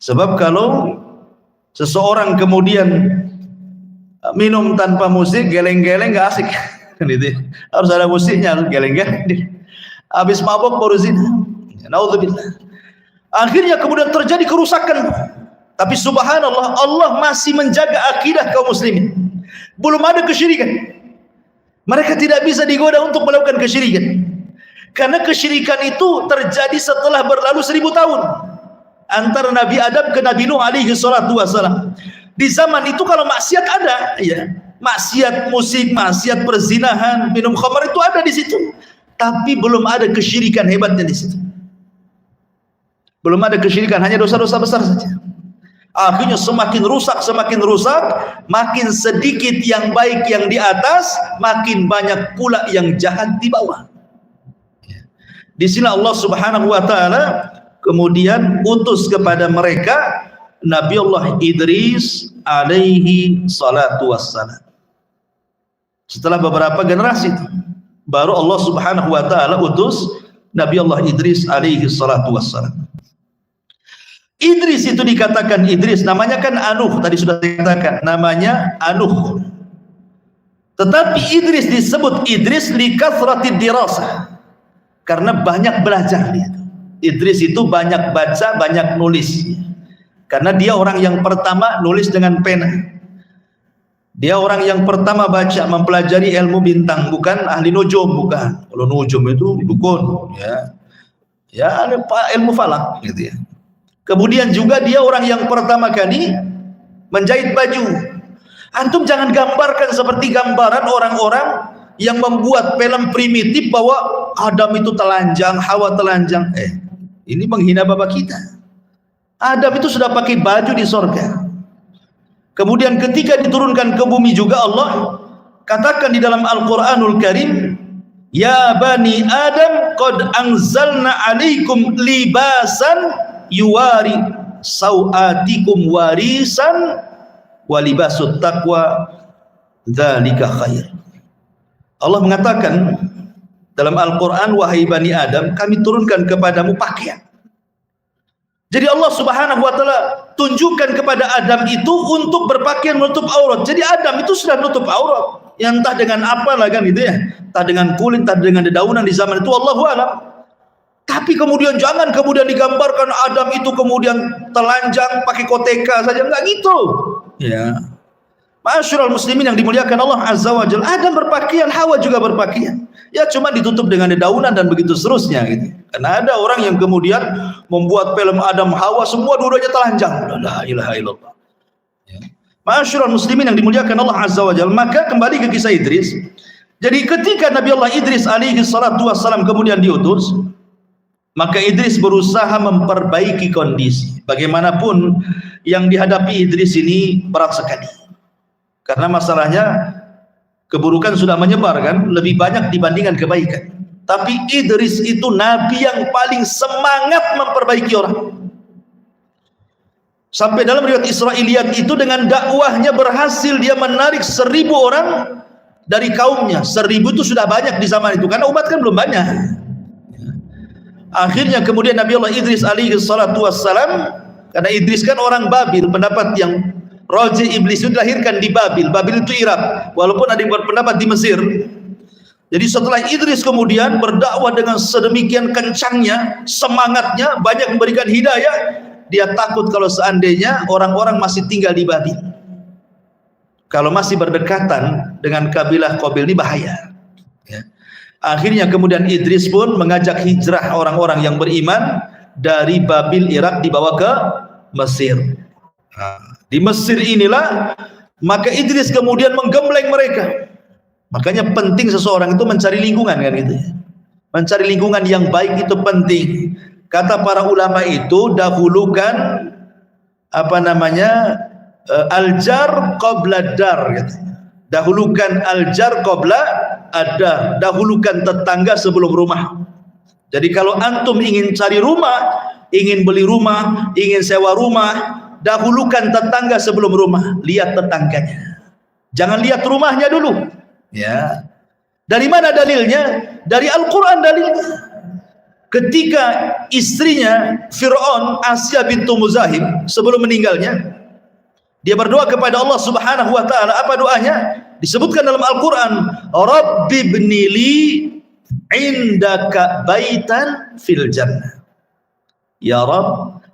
Sebab kalau seseorang kemudian minum tanpa musik, geleng-geleng gak asik. Harus ada musiknya, geleng-geleng. Habis mabok baru zina. Naudzubillah. Akhirnya kemudian terjadi kerusakan. Tapi subhanallah, Allah masih menjaga akidah kaum muslimin. Belum ada kesyirikan. Mereka tidak bisa digoda untuk melakukan kesyirikan. Karena kesyirikan itu terjadi setelah berlalu 1000 tahun. Antara Nabi Adam ke Nabi Nuh alaihi salatu wassalam. Di zaman itu kalau maksiat ada, ya. Maksiat musik, maksiat perzinahan, minum khamar itu ada di situ. Tapi belum ada kesyirikan hebatnya di situ. Belum ada kesyirikan, hanya dosa-dosa besar saja. Akhirnya semakin rusak, makin sedikit yang baik yang di atas, makin banyak pula yang jahat di bawah. Di sini Allah Subhanahu wa taala kemudian utus kepada mereka Nabi Allah Idris alaihi salatu wassalam. Setelah beberapa generasi itu, baru Allah Subhanahu wa taala utus Nabi Allah Idris alaihi salatu wassalam. Idris itu dikatakan Idris, namanya kan Anuh, tadi sudah dikatakan namanya Anuh. Tetapi Idris disebut Idris li kathratid dirasah, karena banyak belajar dia. Idris itu banyak baca, banyak nulis. Karena dia orang yang pertama nulis dengan pena. Dia orang yang pertama baca, mempelajari ilmu bintang, bukan ahli nujum, bukan. Kalau nujum itu dukun, ya ilmu falak gitu ya. Kemudian juga dia orang yang pertama kali menjahit baju. Antum jangan gambarkan seperti gambaran orang-orang yang membuat film primitif bahwa Adam itu telanjang, Hawa telanjang. Ini menghina bapak kita. Adam itu sudah pakai baju di sorga. Kemudian ketika diturunkan ke bumi juga Allah katakan di dalam Al-Quranul Karim, ya bani Adam qad anzalna alaikum libasan yuwari sawatikum warisan walibasut taqwa dzalika khair. Allah mengatakan dalam Al-Quran, wahai bani Adam, kami turunkan kepadamu pakaian. Jadi Allah Subhanahu wa taala tunjukkan kepada Adam itu untuk berpakaian menutup aurat. Jadi Adam itu sudah menutup aurat, ya entah dengan apa lah kan gitu ya, entah dengan kulit, entah dengan dedaunan di zaman itu, Allahu a'lam. Tapi kemudian jangan kemudian digambarkan Adam itu kemudian telanjang pakai koteka saja, enggak gitu. Ya. Ma'asyiral muslimin yang dimuliakan Allah Azza wa Jalla, Adam berpakaian, Hawa juga berpakaian. Ya cuma ditutup dengan dedaunan dan begitu seterusnya gitu. Karena ada orang yang kemudian membuat film Adam Hawa semua dua-duanya telanjang. La ilaha illallah. Ya. Ma'asyiral muslimin yang dimuliakan Allah Azza wa Jalla, maka kembali ke kisah Idris. Jadi ketika Nabi Allah Idris alaihi salatu wassalam kemudian diutus, maka Idris berusaha memperbaiki kondisi. Bagaimanapun yang dihadapi Idris ini berat sekali. Karena masalahnya keburukan sudah menyebar kan, lebih banyak dibandingkan kebaikan. Tapi Idris itu nabi yang paling semangat memperbaiki orang. Sampai dalam riwayat Israiliyat itu dengan dakwahnya berhasil dia menarik 1000 orang dari kaumnya. 1000 itu sudah banyak di zaman itu karena umat kan belum banyak. Akhirnya kemudian Nabi Allah Idris alaihi salatu wassalam, karena Idris kan orang Babil, pendapat yang Raja Iblis itu dilahirkan di Babil. Babil itu Irak, walaupun ada yang berpendapat di Mesir. Jadi setelah Idris kemudian berdakwah dengan sedemikian kencangnya, semangatnya, banyak memberikan hidayah, dia takut kalau seandainya orang-orang masih tinggal di Babil. Kalau masih berdekatan dengan kabilah Qabil ini bahaya. Ya. Akhirnya kemudian Idris pun mengajak hijrah orang-orang yang beriman dari Babil Irak dibawa ke Mesir. Di Mesir inilah maka Idris kemudian menggembleng mereka. Makanya penting seseorang itu mencari lingkungan kan gitu. Mencari lingkungan yang baik itu penting. Kata para ulama itu dahulukan al-jar qabla dar gitu. Dahulukan al-jar qabla ad-dar. Dahulukan tetangga sebelum rumah. Jadi kalau antum ingin cari rumah, ingin beli rumah, ingin sewa rumah, dahulukan tetangga sebelum rumah. Lihat tetangganya. Jangan lihat rumahnya dulu. Ya. Dari mana dalilnya? Dari Al-Qur'an dalilnya. Ketika istrinya Fir'aun, Asya bintu Muzahim, sebelum meninggalnya, dia berdoa kepada Allah Subhanahu wa taala. Apa doanya? Disebutkan dalam Al-Qur'an, Rabbi ibnili indaka baitan fil jannah. Ya Rabb,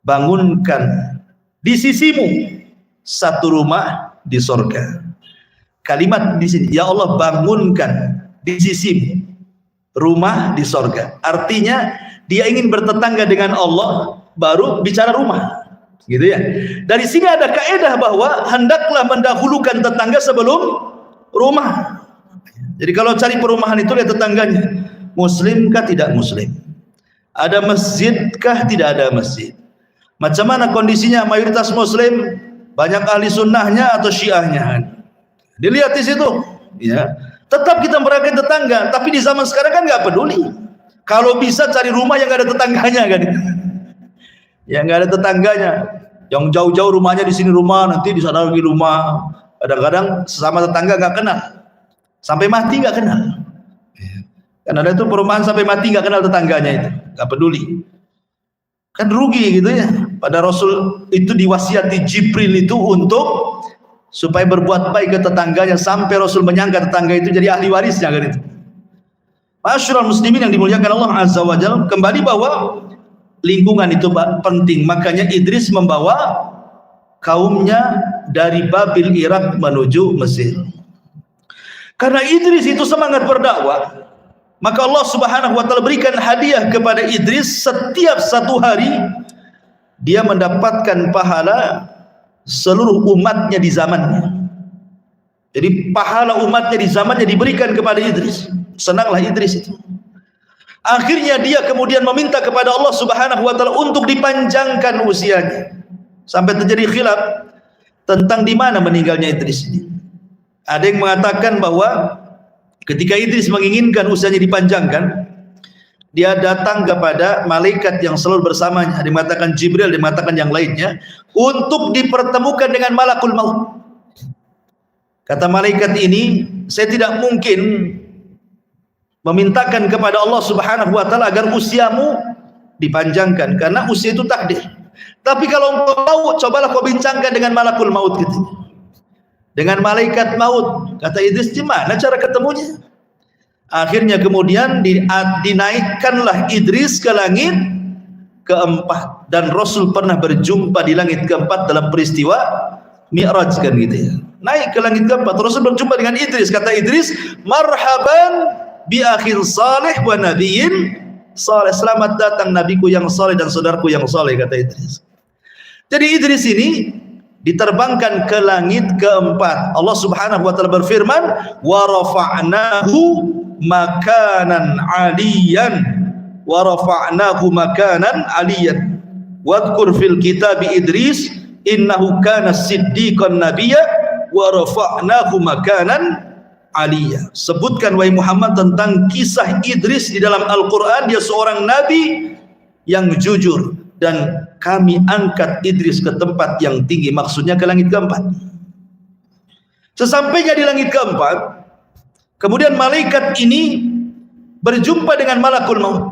bangunkan di sisimu satu rumah di surga. Kalimat di sini, ya Allah bangunkan di sisimu rumah di sorga. Artinya dia ingin bertetangga dengan Allah baru bicara rumah, gitu ya. Dari sini ada kaidah bahwa hendaklah mendahulukan tetangga sebelum rumah. Jadi kalau cari perumahan itu lihat tetangganya, muslimkah tidak muslim, ada masjidkah tidak ada masjid, macam mana kondisinya, mayoritas muslim, banyak ahli sunnahnya atau syiahnya, dilihat di situ, ya. Tetap kita merayakan tetangga, tapi di zaman sekarang kan nggak peduli. Kalau bisa cari rumah yang nggak ada tetangganya kan, yang nggak ada tetangganya, yang jauh-jauh rumahnya di sini rumah, nanti di sana lagi rumah. Kadang-kadang sesama tetangga nggak kenal, sampai mati nggak kenal. Kan ada itu perumahan sampai mati nggak kenal tetangganya itu, nggak peduli. Kan rugi gitu ya. Pada Rasul itu diwasiati Jibril itu untuk supaya berbuat baik ke tetangganya, sampai Rasul menyangka tetangga itu jadi ahli warisnya kan itu. Ma'asyiral muslimin yang dimuliakan Allah Azza wa Jalla, kembali bahwa lingkungan itu penting. Makanya Idris membawa kaumnya dari Babil Irak menuju Mesir. Karena Idris itu semangat berdakwah, maka Allah Subhanahu wa taala berikan hadiah kepada Idris. Setiap satu hari dia mendapatkan pahala seluruh umatnya di zamannya. Jadi pahala umatnya di zamannya diberikan kepada Idris. Senanglah Idris itu. Akhirnya dia kemudian meminta kepada Allah Subhanahu wa taala untuk dipanjangkan usianya. Sampai terjadi khilaf tentang di mana meninggalnya Idris ini. Ada yang mengatakan bahwa ketika Idris menginginkan usianya dipanjangkan, dia datang kepada malaikat yang selalu bersamanya. Ada yang mengatakan Jibril, ada yang mengatakan yang lainnya, untuk dipertemukan dengan malakul maut. Kata malaikat ini, saya tidak mungkin memintakan kepada Allah Subhanahu wa taala agar usiamu dipanjangkan, karena usia itu takdir. Tapi kalau engkau tahu, cobalah kau bincangkan dengan malakul maut gitu. Dengan malaikat maut. Kata Idris, gimana cara ketemunya? Akhirnya kemudian dinaikkanlah Idris ke langit keempat, dan Rasul pernah berjumpa di langit keempat dalam peristiwa Mi'raj kan gitu ya. Naik ke langit keempat, Rasul berjumpa dengan Idris. Kata Idris, marhaban bi akhir salih wa nabiyyin salih. Selamat datang nabiku yang saleh dan saudaraku yang saleh, kata Idris. Jadi Idris ini diterbangkan ke langit keempat. Allah Subhanahu wa taala berfirman, "Wa rafa'nahu makanan 'aliyan." Wa rafa'nahu makanan 'aliyan. Wadhkur fil kitab Idris innahu kana siddiqan nabiyya wa rafa'nahu makanan 'aliyya. Sebutkan wahai Muhammad tentang kisah Idris di dalam Al-Qur'an. Dia seorang nabi yang jujur dan kami angkat Idris ke tempat yang tinggi, maksudnya ke langit keempat. Sesampainya di langit keempat, kemudian malaikat ini berjumpa dengan malakul maut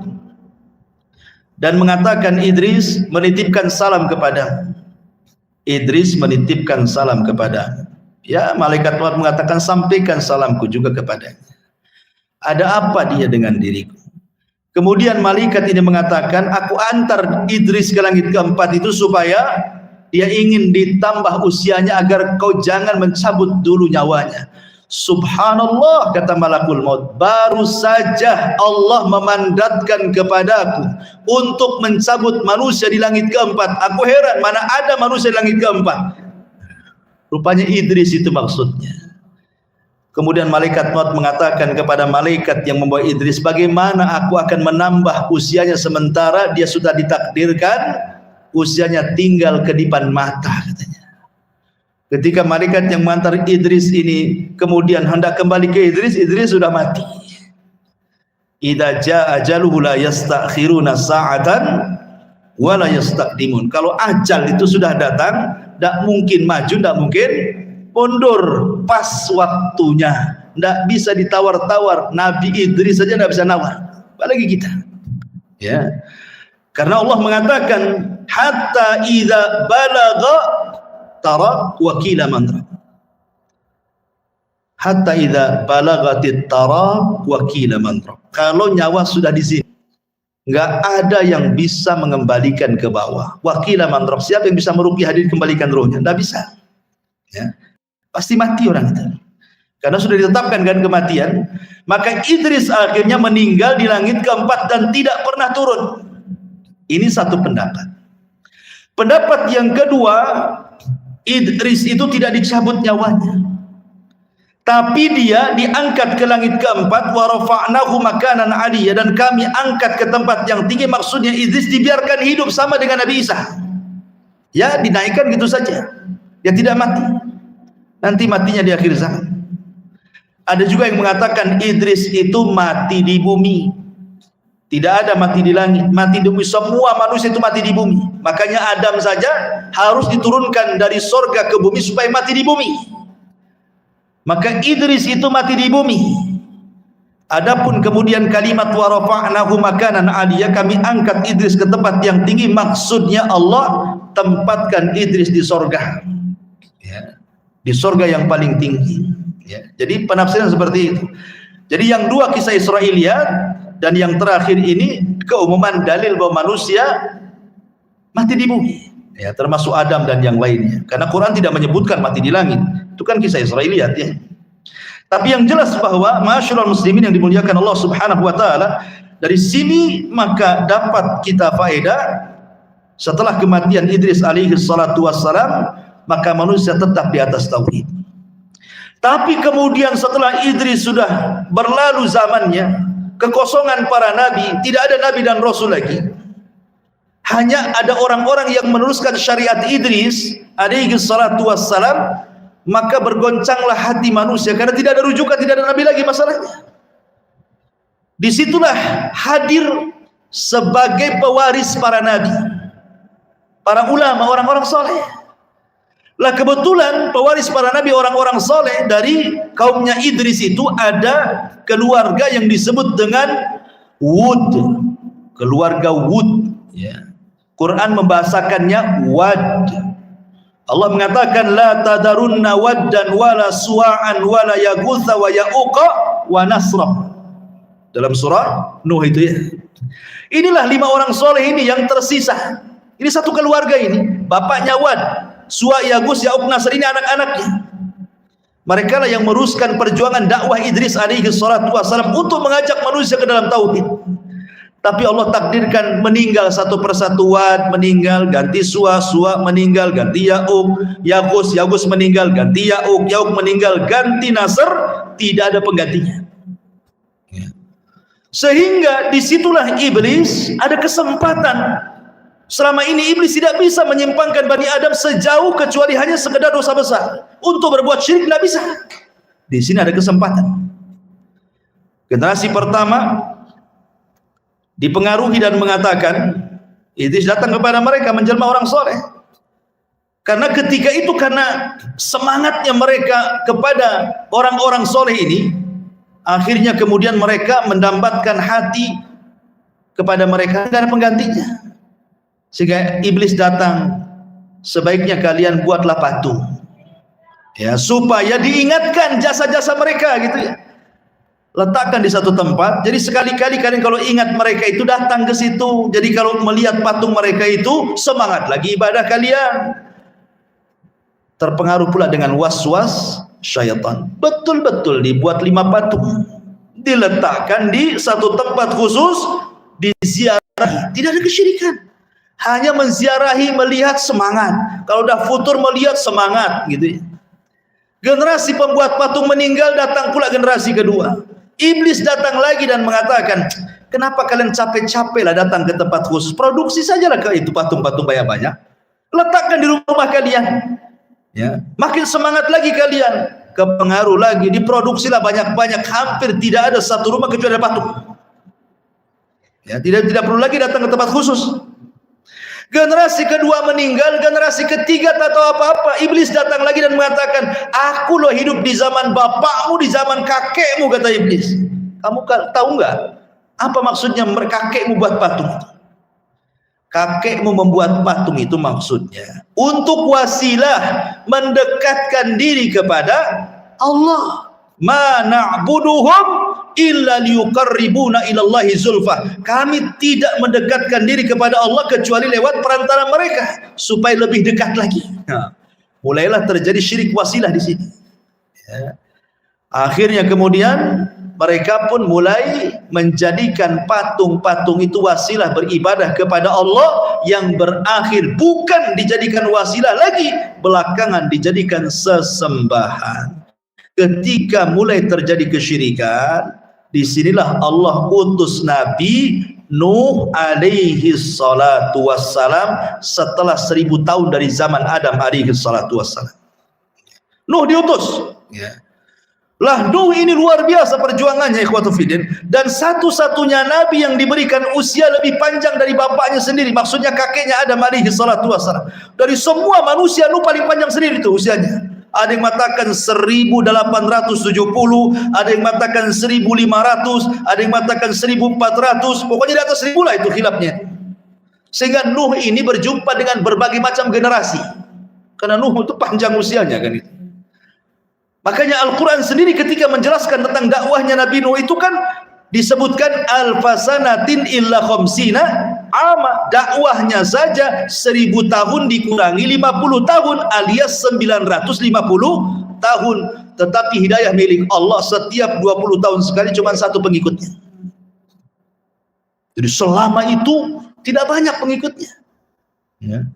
dan mengatakan, Idris menitipkan salam kepada. Idris menitipkan salam kepada. Ya, malaikat maut mengatakan, sampaikan salamku juga kepadanya. Ada apa dia dengan diriku? Kemudian malaikat ini mengatakan, aku antar Idris ke langit keempat itu supaya dia ingin ditambah usianya agar kau jangan mencabut dulu nyawanya. Subhanallah, kata malakul maut, baru saja Allah memandatkan kepadaku untuk mencabut manusia di langit keempat. Aku heran, mana ada manusia di langit keempat. Rupanya Idris itu maksudnya. Kemudian malaikat maut mengatakan kepada malaikat yang membawa Idris, bagaimana aku akan menambah usianya sementara dia sudah ditakdirkan usianya tinggal kedipan mata, katanya. Ketika malaikat yang mengantar Idris ini kemudian hendak kembali ke Idris, Idris sudah mati. Idza jaa ajaluhu la yastakhiruna sa'atan wa la yastaqdimun. Kalau ajal itu sudah datang, tidak mungkin maju, tidak mungkin mundur, pas waktunya. Tidak bisa ditawar-tawar. Nabi Idris saja tidak bisa nawar, apalagi kita. Ya, karena Allah mengatakan, hatta idza balagha tara wakila mandra. Hatta idza balagatit tara wakila mandra. Kalau nyawa sudah di sini, nggak ada yang bisa mengembalikan ke bawah. Wakila mandra, siapa yang bisa meruqyah hadir kembalikan rohnya? Nggak bisa. Ya, pasti mati orang itu. Karena sudah ditetapkan kan kematian. Maka Idris akhirnya meninggal di langit keempat dan tidak pernah turun. Ini satu pendapat. Pendapat yang kedua, Idris itu tidak dicabut nyawanya, tapi dia diangkat ke langit keempat. Wa rafa'nahu makanan 'aliyya, dan kami angkat ke tempat yang tinggi. Maksudnya Idris dibiarkan hidup sama dengan Nabi Isa. Ya, dinaikkan gitu saja. Dia tidak mati. Nanti matinya di akhir zaman. Ada juga yang mengatakan Idris itu mati di bumi. Tidak ada mati di langit, mati di bumi. Semua manusia itu mati di bumi. Makanya Adam saja harus diturunkan dari sorga ke bumi supaya mati di bumi. Maka Idris itu mati di bumi. Adapun kemudian kalimat wa rafa'nahu makanan 'aliyya, kami angkat Idris ke tempat yang tinggi, maksudnya Allah tempatkan Idris di sorga. Ya, di sorga yang paling tinggi. Ya, jadi penafsiran seperti itu. Jadi yang dua kisah Israiliyat dan yang terakhir ini keumuman dalil bahwa manusia mati di bumi. Ya, termasuk Adam dan yang lainnya. Karena Quran tidak menyebutkan mati di langit. Itu kan kisah Israiliyat ya. Tapi yang jelas bahwa ma'asyiral muslimin yang dimuliakan Allah Subhanahu wa taala, dari sini maka dapat kita faedah setelah kematian Idris alaihi salatu wassalam, maka manusia tetap di atas tauhid. Tapi kemudian setelah Idris sudah berlalu zamannya, kekosongan para nabi, tidak ada nabi dan rasul lagi. Hanya ada orang-orang yang meneruskan syariat Idris alaihi salatu wassalam, maka bergoncanglah hati manusia karena tidak ada rujukan, tidak ada nabi lagi masalahnya. Disitulah hadir sebagai pewaris para nabi, para ulama, orang-orang soleh. Lah kebetulan pewaris para nabi, orang-orang soleh dari kaumnya Idris itu ada keluarga yang disebut dengan Wud, keluarga Wud. Ya. Quran membahasakannya Wad. Allah mengatakan la tadarunna waddan wala suwa'an wala yaghutsa wa ya'uqa wa nasra. Dalam surah Nuh itu ya. Inilah 5 orang soleh ini yang tersisa. Ini satu keluarga ini, bapaknya Wad, Suwa, Yagus, Ya'uq, Nasr, ini anak-anaknya. Mereka lah yang meruskan perjuangan dakwah Idris alaihi salatu wassalam untuk mengajak manusia ke dalam tauhid. Tapi Allah takdirkan meninggal satu persatu. Wad meninggal, ganti Suwa, Suwa meninggal, ganti Ya'uq, Yagus meninggal, ganti Ya'uq, Ya'uq meninggal, ganti Nasr, tidak ada penggantinya. Sehingga disitulah iblis ada kesempatan. Selama ini iblis tidak bisa menyimpangkan Bani Adam sejauh kecuali hanya sekedar dosa besar. Untuk berbuat syirik tidak bisa. Di sini ada kesempatan. Generasi pertama dipengaruhi dan mengatakan, iblis datang kepada mereka menjelma orang soleh. Karena ketika itu, karena semangatnya mereka kepada orang-orang soleh ini, akhirnya kemudian mereka mendambatkan hati kepada mereka, tidak ada penggantinya. Sehingga iblis datang, sebaiknya kalian buatlah patung, ya, supaya diingatkan jasa-jasa mereka gitu ya. Letakkan di satu tempat, jadi sekali-kali kalian kalau ingat mereka itu datang ke situ. Jadi kalau melihat patung mereka itu, semangat lagi ibadah kalian. Terpengaruh pula dengan was-was syaitan. Betul-betul dibuat 5 patung, diletakkan di satu tempat khusus, diziarahi. Tidak ada kesyirikan, hanya menziarahi, melihat semangat. Kalau udah futur melihat semangat gitu ya. Generasi pembuat patung meninggal, datang pula generasi kedua. Iblis datang lagi dan mengatakan, kenapa kalian capek-capek lah datang ke tempat khusus, produksi sajalah ke itu patung-patung banyak-banyak, letakkan di rumah kalian, ya, makin semangat lagi kalian, kepengaruh lagi, diproduksilah banyak-banyak, hampir tidak ada satu rumah kecuali ada patung, ya, tidak perlu lagi datang ke tempat khusus. Generasi kedua meninggal, generasi ketiga tak tahu apa-apa. Iblis datang lagi dan mengatakan, aku loh hidup di zaman bapakmu, di zaman kakekmu, kata iblis. Kamu tahu nggak apa maksudnya kakekmu buat patung itu? Kakekmu membuat patung itu maksudnya untuk wasilah mendekatkan diri kepada Allah. Ma na'buduhum illa liyuqarribuna ilallahi zulfa. Kami tidak mendekatkan diri kepada Allah kecuali lewat perantara mereka, supaya lebih dekat lagi. Nah, mulailah terjadi syirik wasilah di sini. Ya. Akhirnya kemudian mereka pun mulai menjadikan patung-patung itu wasilah beribadah kepada Allah, yang berakhir bukan dijadikan wasilah lagi, belakangan dijadikan sesembahan. Ketika mulai terjadi kesyirikan, disinilah Allah utus Nabi Nuh alaihi salatu wassalam setelah 1000 tahun dari zaman Adam alaihi salatu wassalam. Nuh diutus, ya. Lah Nuh ini luar biasa perjuangannya, ikhwatu fiddin, dan satu-satunya nabi yang diberikan usia lebih panjang dari bapaknya sendiri, maksudnya kakeknya Adam alaihi salatu wassalam. Dari semua manusia Nuh paling panjang sendiri itu usianya. Ada yang mengatakan 1870, ada yang mengatakan 1500, ada yang mengatakan 1400, pokoknya di atas 1000 lah itu khilafnya. Sehingga Nuh ini berjumpa dengan berbagai macam generasi, karena Nuh itu panjang usianya kan itu. Makanya Al-Quran sendiri ketika menjelaskan tentang dakwahnya Nabi Nuh itu kan disebutkan alfasanatin illa khamsina ama, dakwahnya saja 1000 tahun dikurangi 50 tahun alias 950 tahun. Tetapi hidayah milik Allah, setiap 20 tahun sekali cuma satu pengikutnya. Jadi selama itu tidak banyak pengikutnya, ya.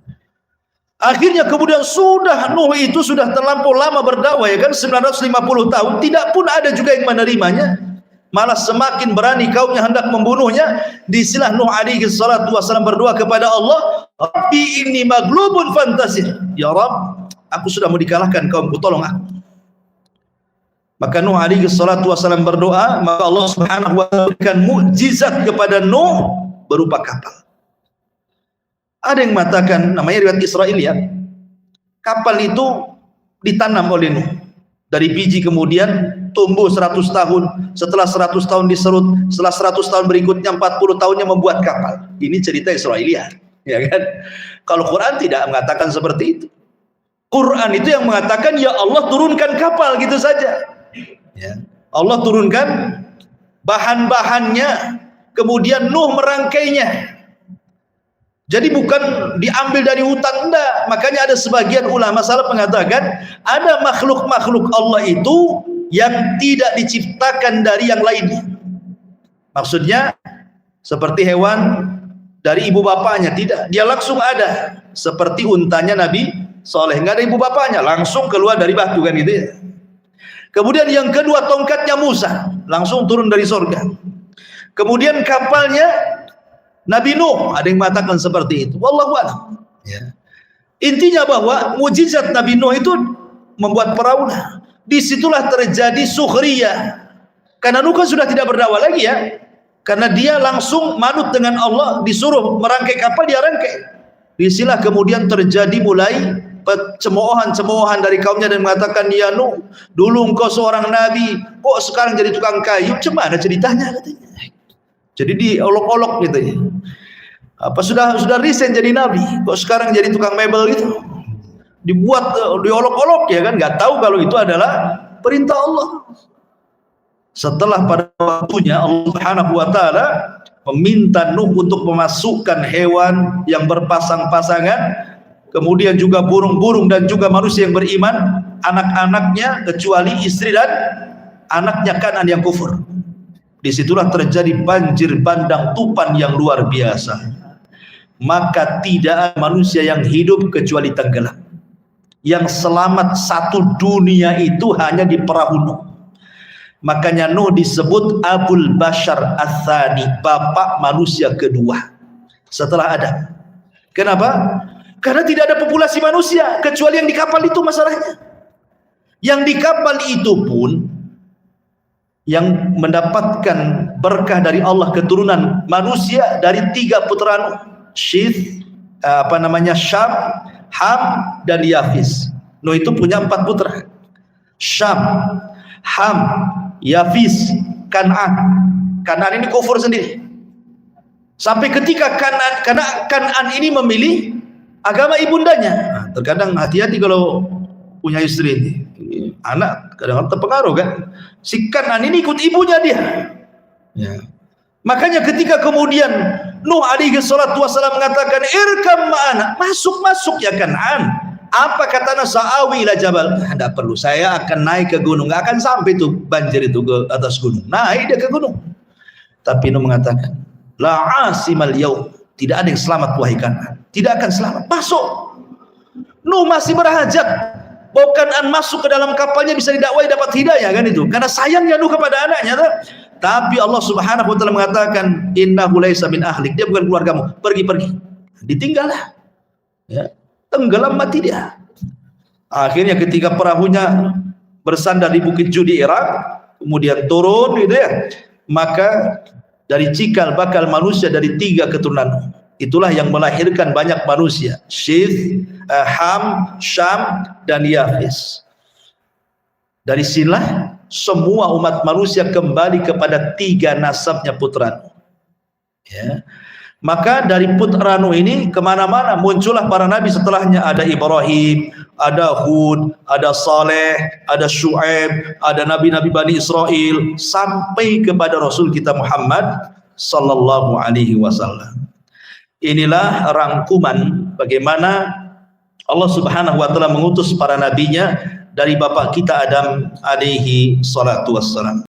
Akhirnya kemudian sudah Nuh itu sudah terlampau lama berdakwah, ya kan, 950 tahun, tidak pun ada juga yang menerimanya. Malah semakin berani kaumnya hendak membunuhnya. Disilah Nuh alaihi salatu wasallam berdoa kepada Allah, Rabbi inni maglubun fantasir. Ya Rabb, aku sudah mau dikalahkan kaumku, tolong aku. Maka Nuh alaihi salatu wasallam berdoa, maka Allah subhanahu wa ta'ala berikan mukjizat kepada Nuh berupa kapal. Ada yang mengatakan, namanya riwayat Israiliyat, kapal itu ditanam oleh Nuh. Dari biji kemudian tumbuh 100 tahun, setelah 100 tahun diserut, setelah 100 tahun berikutnya 40 tahunnya membuat kapal. Ini cerita Israiliyat, ya kan? Kalau Quran tidak mengatakan seperti itu. Quran itu yang mengatakan, ya Allah turunkan kapal gitu saja, ya. Allah turunkan bahan-bahannya, kemudian Nuh merangkainya. Jadi bukan diambil dari hutan, enggak. Makanya ada sebagian ulama salaf mengatakan ada makhluk-makhluk Allah itu yang tidak diciptakan dari yang lainnya. Maksudnya seperti hewan dari ibu bapaknya, tidak, dia langsung ada seperti untanya Nabi Saleh, nggak ada ibu bapaknya, langsung keluar dari batu kan gitu ya. Kemudian yang kedua, tongkatnya Musa langsung turun dari surga. Kemudian kapalnya Nabi Nuh, ada yang mengatakan seperti itu, wallahu a'lam ya. Intinya bahwa mujizat Nabi Nuh itu membuat perahu. Disitulah terjadi sukhriyah, karena Nuh kan sudah tidak berdakwah lagi ya, karena dia langsung manut dengan Allah, disuruh merangkai kapal, dia rangkai. Disinilah kemudian terjadi mulai cemoohan dari kaumnya dan mengatakan, ya Nuh, dulu engkau seorang nabi, kok sekarang jadi tukang kayu, gimana ceritanya katanya. Jadi diolok-olok gitu ya. Apa sudah resign jadi nabi, kok sekarang jadi tukang mebel gitu. Dibuat diolok-olok ya kan, nggak tahu kalau itu adalah perintah Allah. Setelah pada waktunya Allah Subhanahu wa taala meminta Nuh untuk memasukkan hewan yang berpasang-pasangan, kemudian juga burung-burung dan juga manusia yang beriman, anak-anaknya kecuali istri dan anaknya Kanan yang kufur. Disitulah terjadi banjir bandang tupan yang luar biasa. Maka tidak ada manusia yang hidup kecuali tenggelam. Yang selamat satu dunia itu hanya di perahu Nuh. Makanya Nuh disebut Abul Bashar Ats-Tsani, bapak manusia kedua setelah Adam. Kenapa? Karena tidak ada populasi manusia kecuali yang di kapal itu masalahnya. Yang di kapal itu pun yang mendapatkan berkah dari Allah, keturunan manusia dari 3 putra Nuh, Syith, Syam, Ham, dan Yafis. Nuh itu punya 4 putra, Syam, Ham, Yafis, Kan'an. Kan'an ini kufur sendiri. Sampai ketika Kan'an ini memilih agama ibundanya. Nah, terkadang hati-hati kalau punya istri ini. Anak kadang-kadang terpengaruh kan. Si Kan'an ini ikut ibunya dia. Ya. Makanya ketika kemudian Nuh alaihi salatu wassalam mengatakan, irkam ma'ana, masuk ya Kan'an. Apa kata Sa'awi ila jabal? Tidak perlu, saya akan naik ke gunung, nggak akan sampai tuh banjir itu ke atas gunung. Naik dia ke gunung. Tapi Nuh mengatakan, la asimal yaum, tidak ada yang selamat wahai Kan'an, tidak akan selamat. Masuk. Nuh masih berhajat bahwa Kan'an masuk ke dalam kapalnya bisa didakwai, dapat hidayah kan itu. Karena sayangnya Nuh kepada anaknya. Tapi Allah Subhanahu wa taala mengatakan, innahu laisa min ahlik, dia bukan keluargamu, pergi. Ditinggallah. Ya. Tenggelam mati dia. Akhirnya ketika perahunya bersandar di Bukit Judi Irak, kemudian turun gitu ya, maka dari cikal bakal manusia dari 3 keturunan, itulah yang melahirkan banyak manusia, Syith, Ham, Syam, dan Yafis. Dari sinilah semua umat manusia kembali kepada 3 nasabnya putra Nuh. Ya. Maka dari putra Nuh ini kemana-mana muncullah para nabi setelahnya. Ada Ibrahim, ada Hud, ada Saleh, ada Syuaib, ada nabi-nabi Bani Israel, sampai kepada Rasul kita Muhammad sallallahu alaihi wasallam. Inilah rangkuman bagaimana Allah Subhanahu wa taala mengutus para nabinya dari bapak kita Adam alaihi salatu wassalam.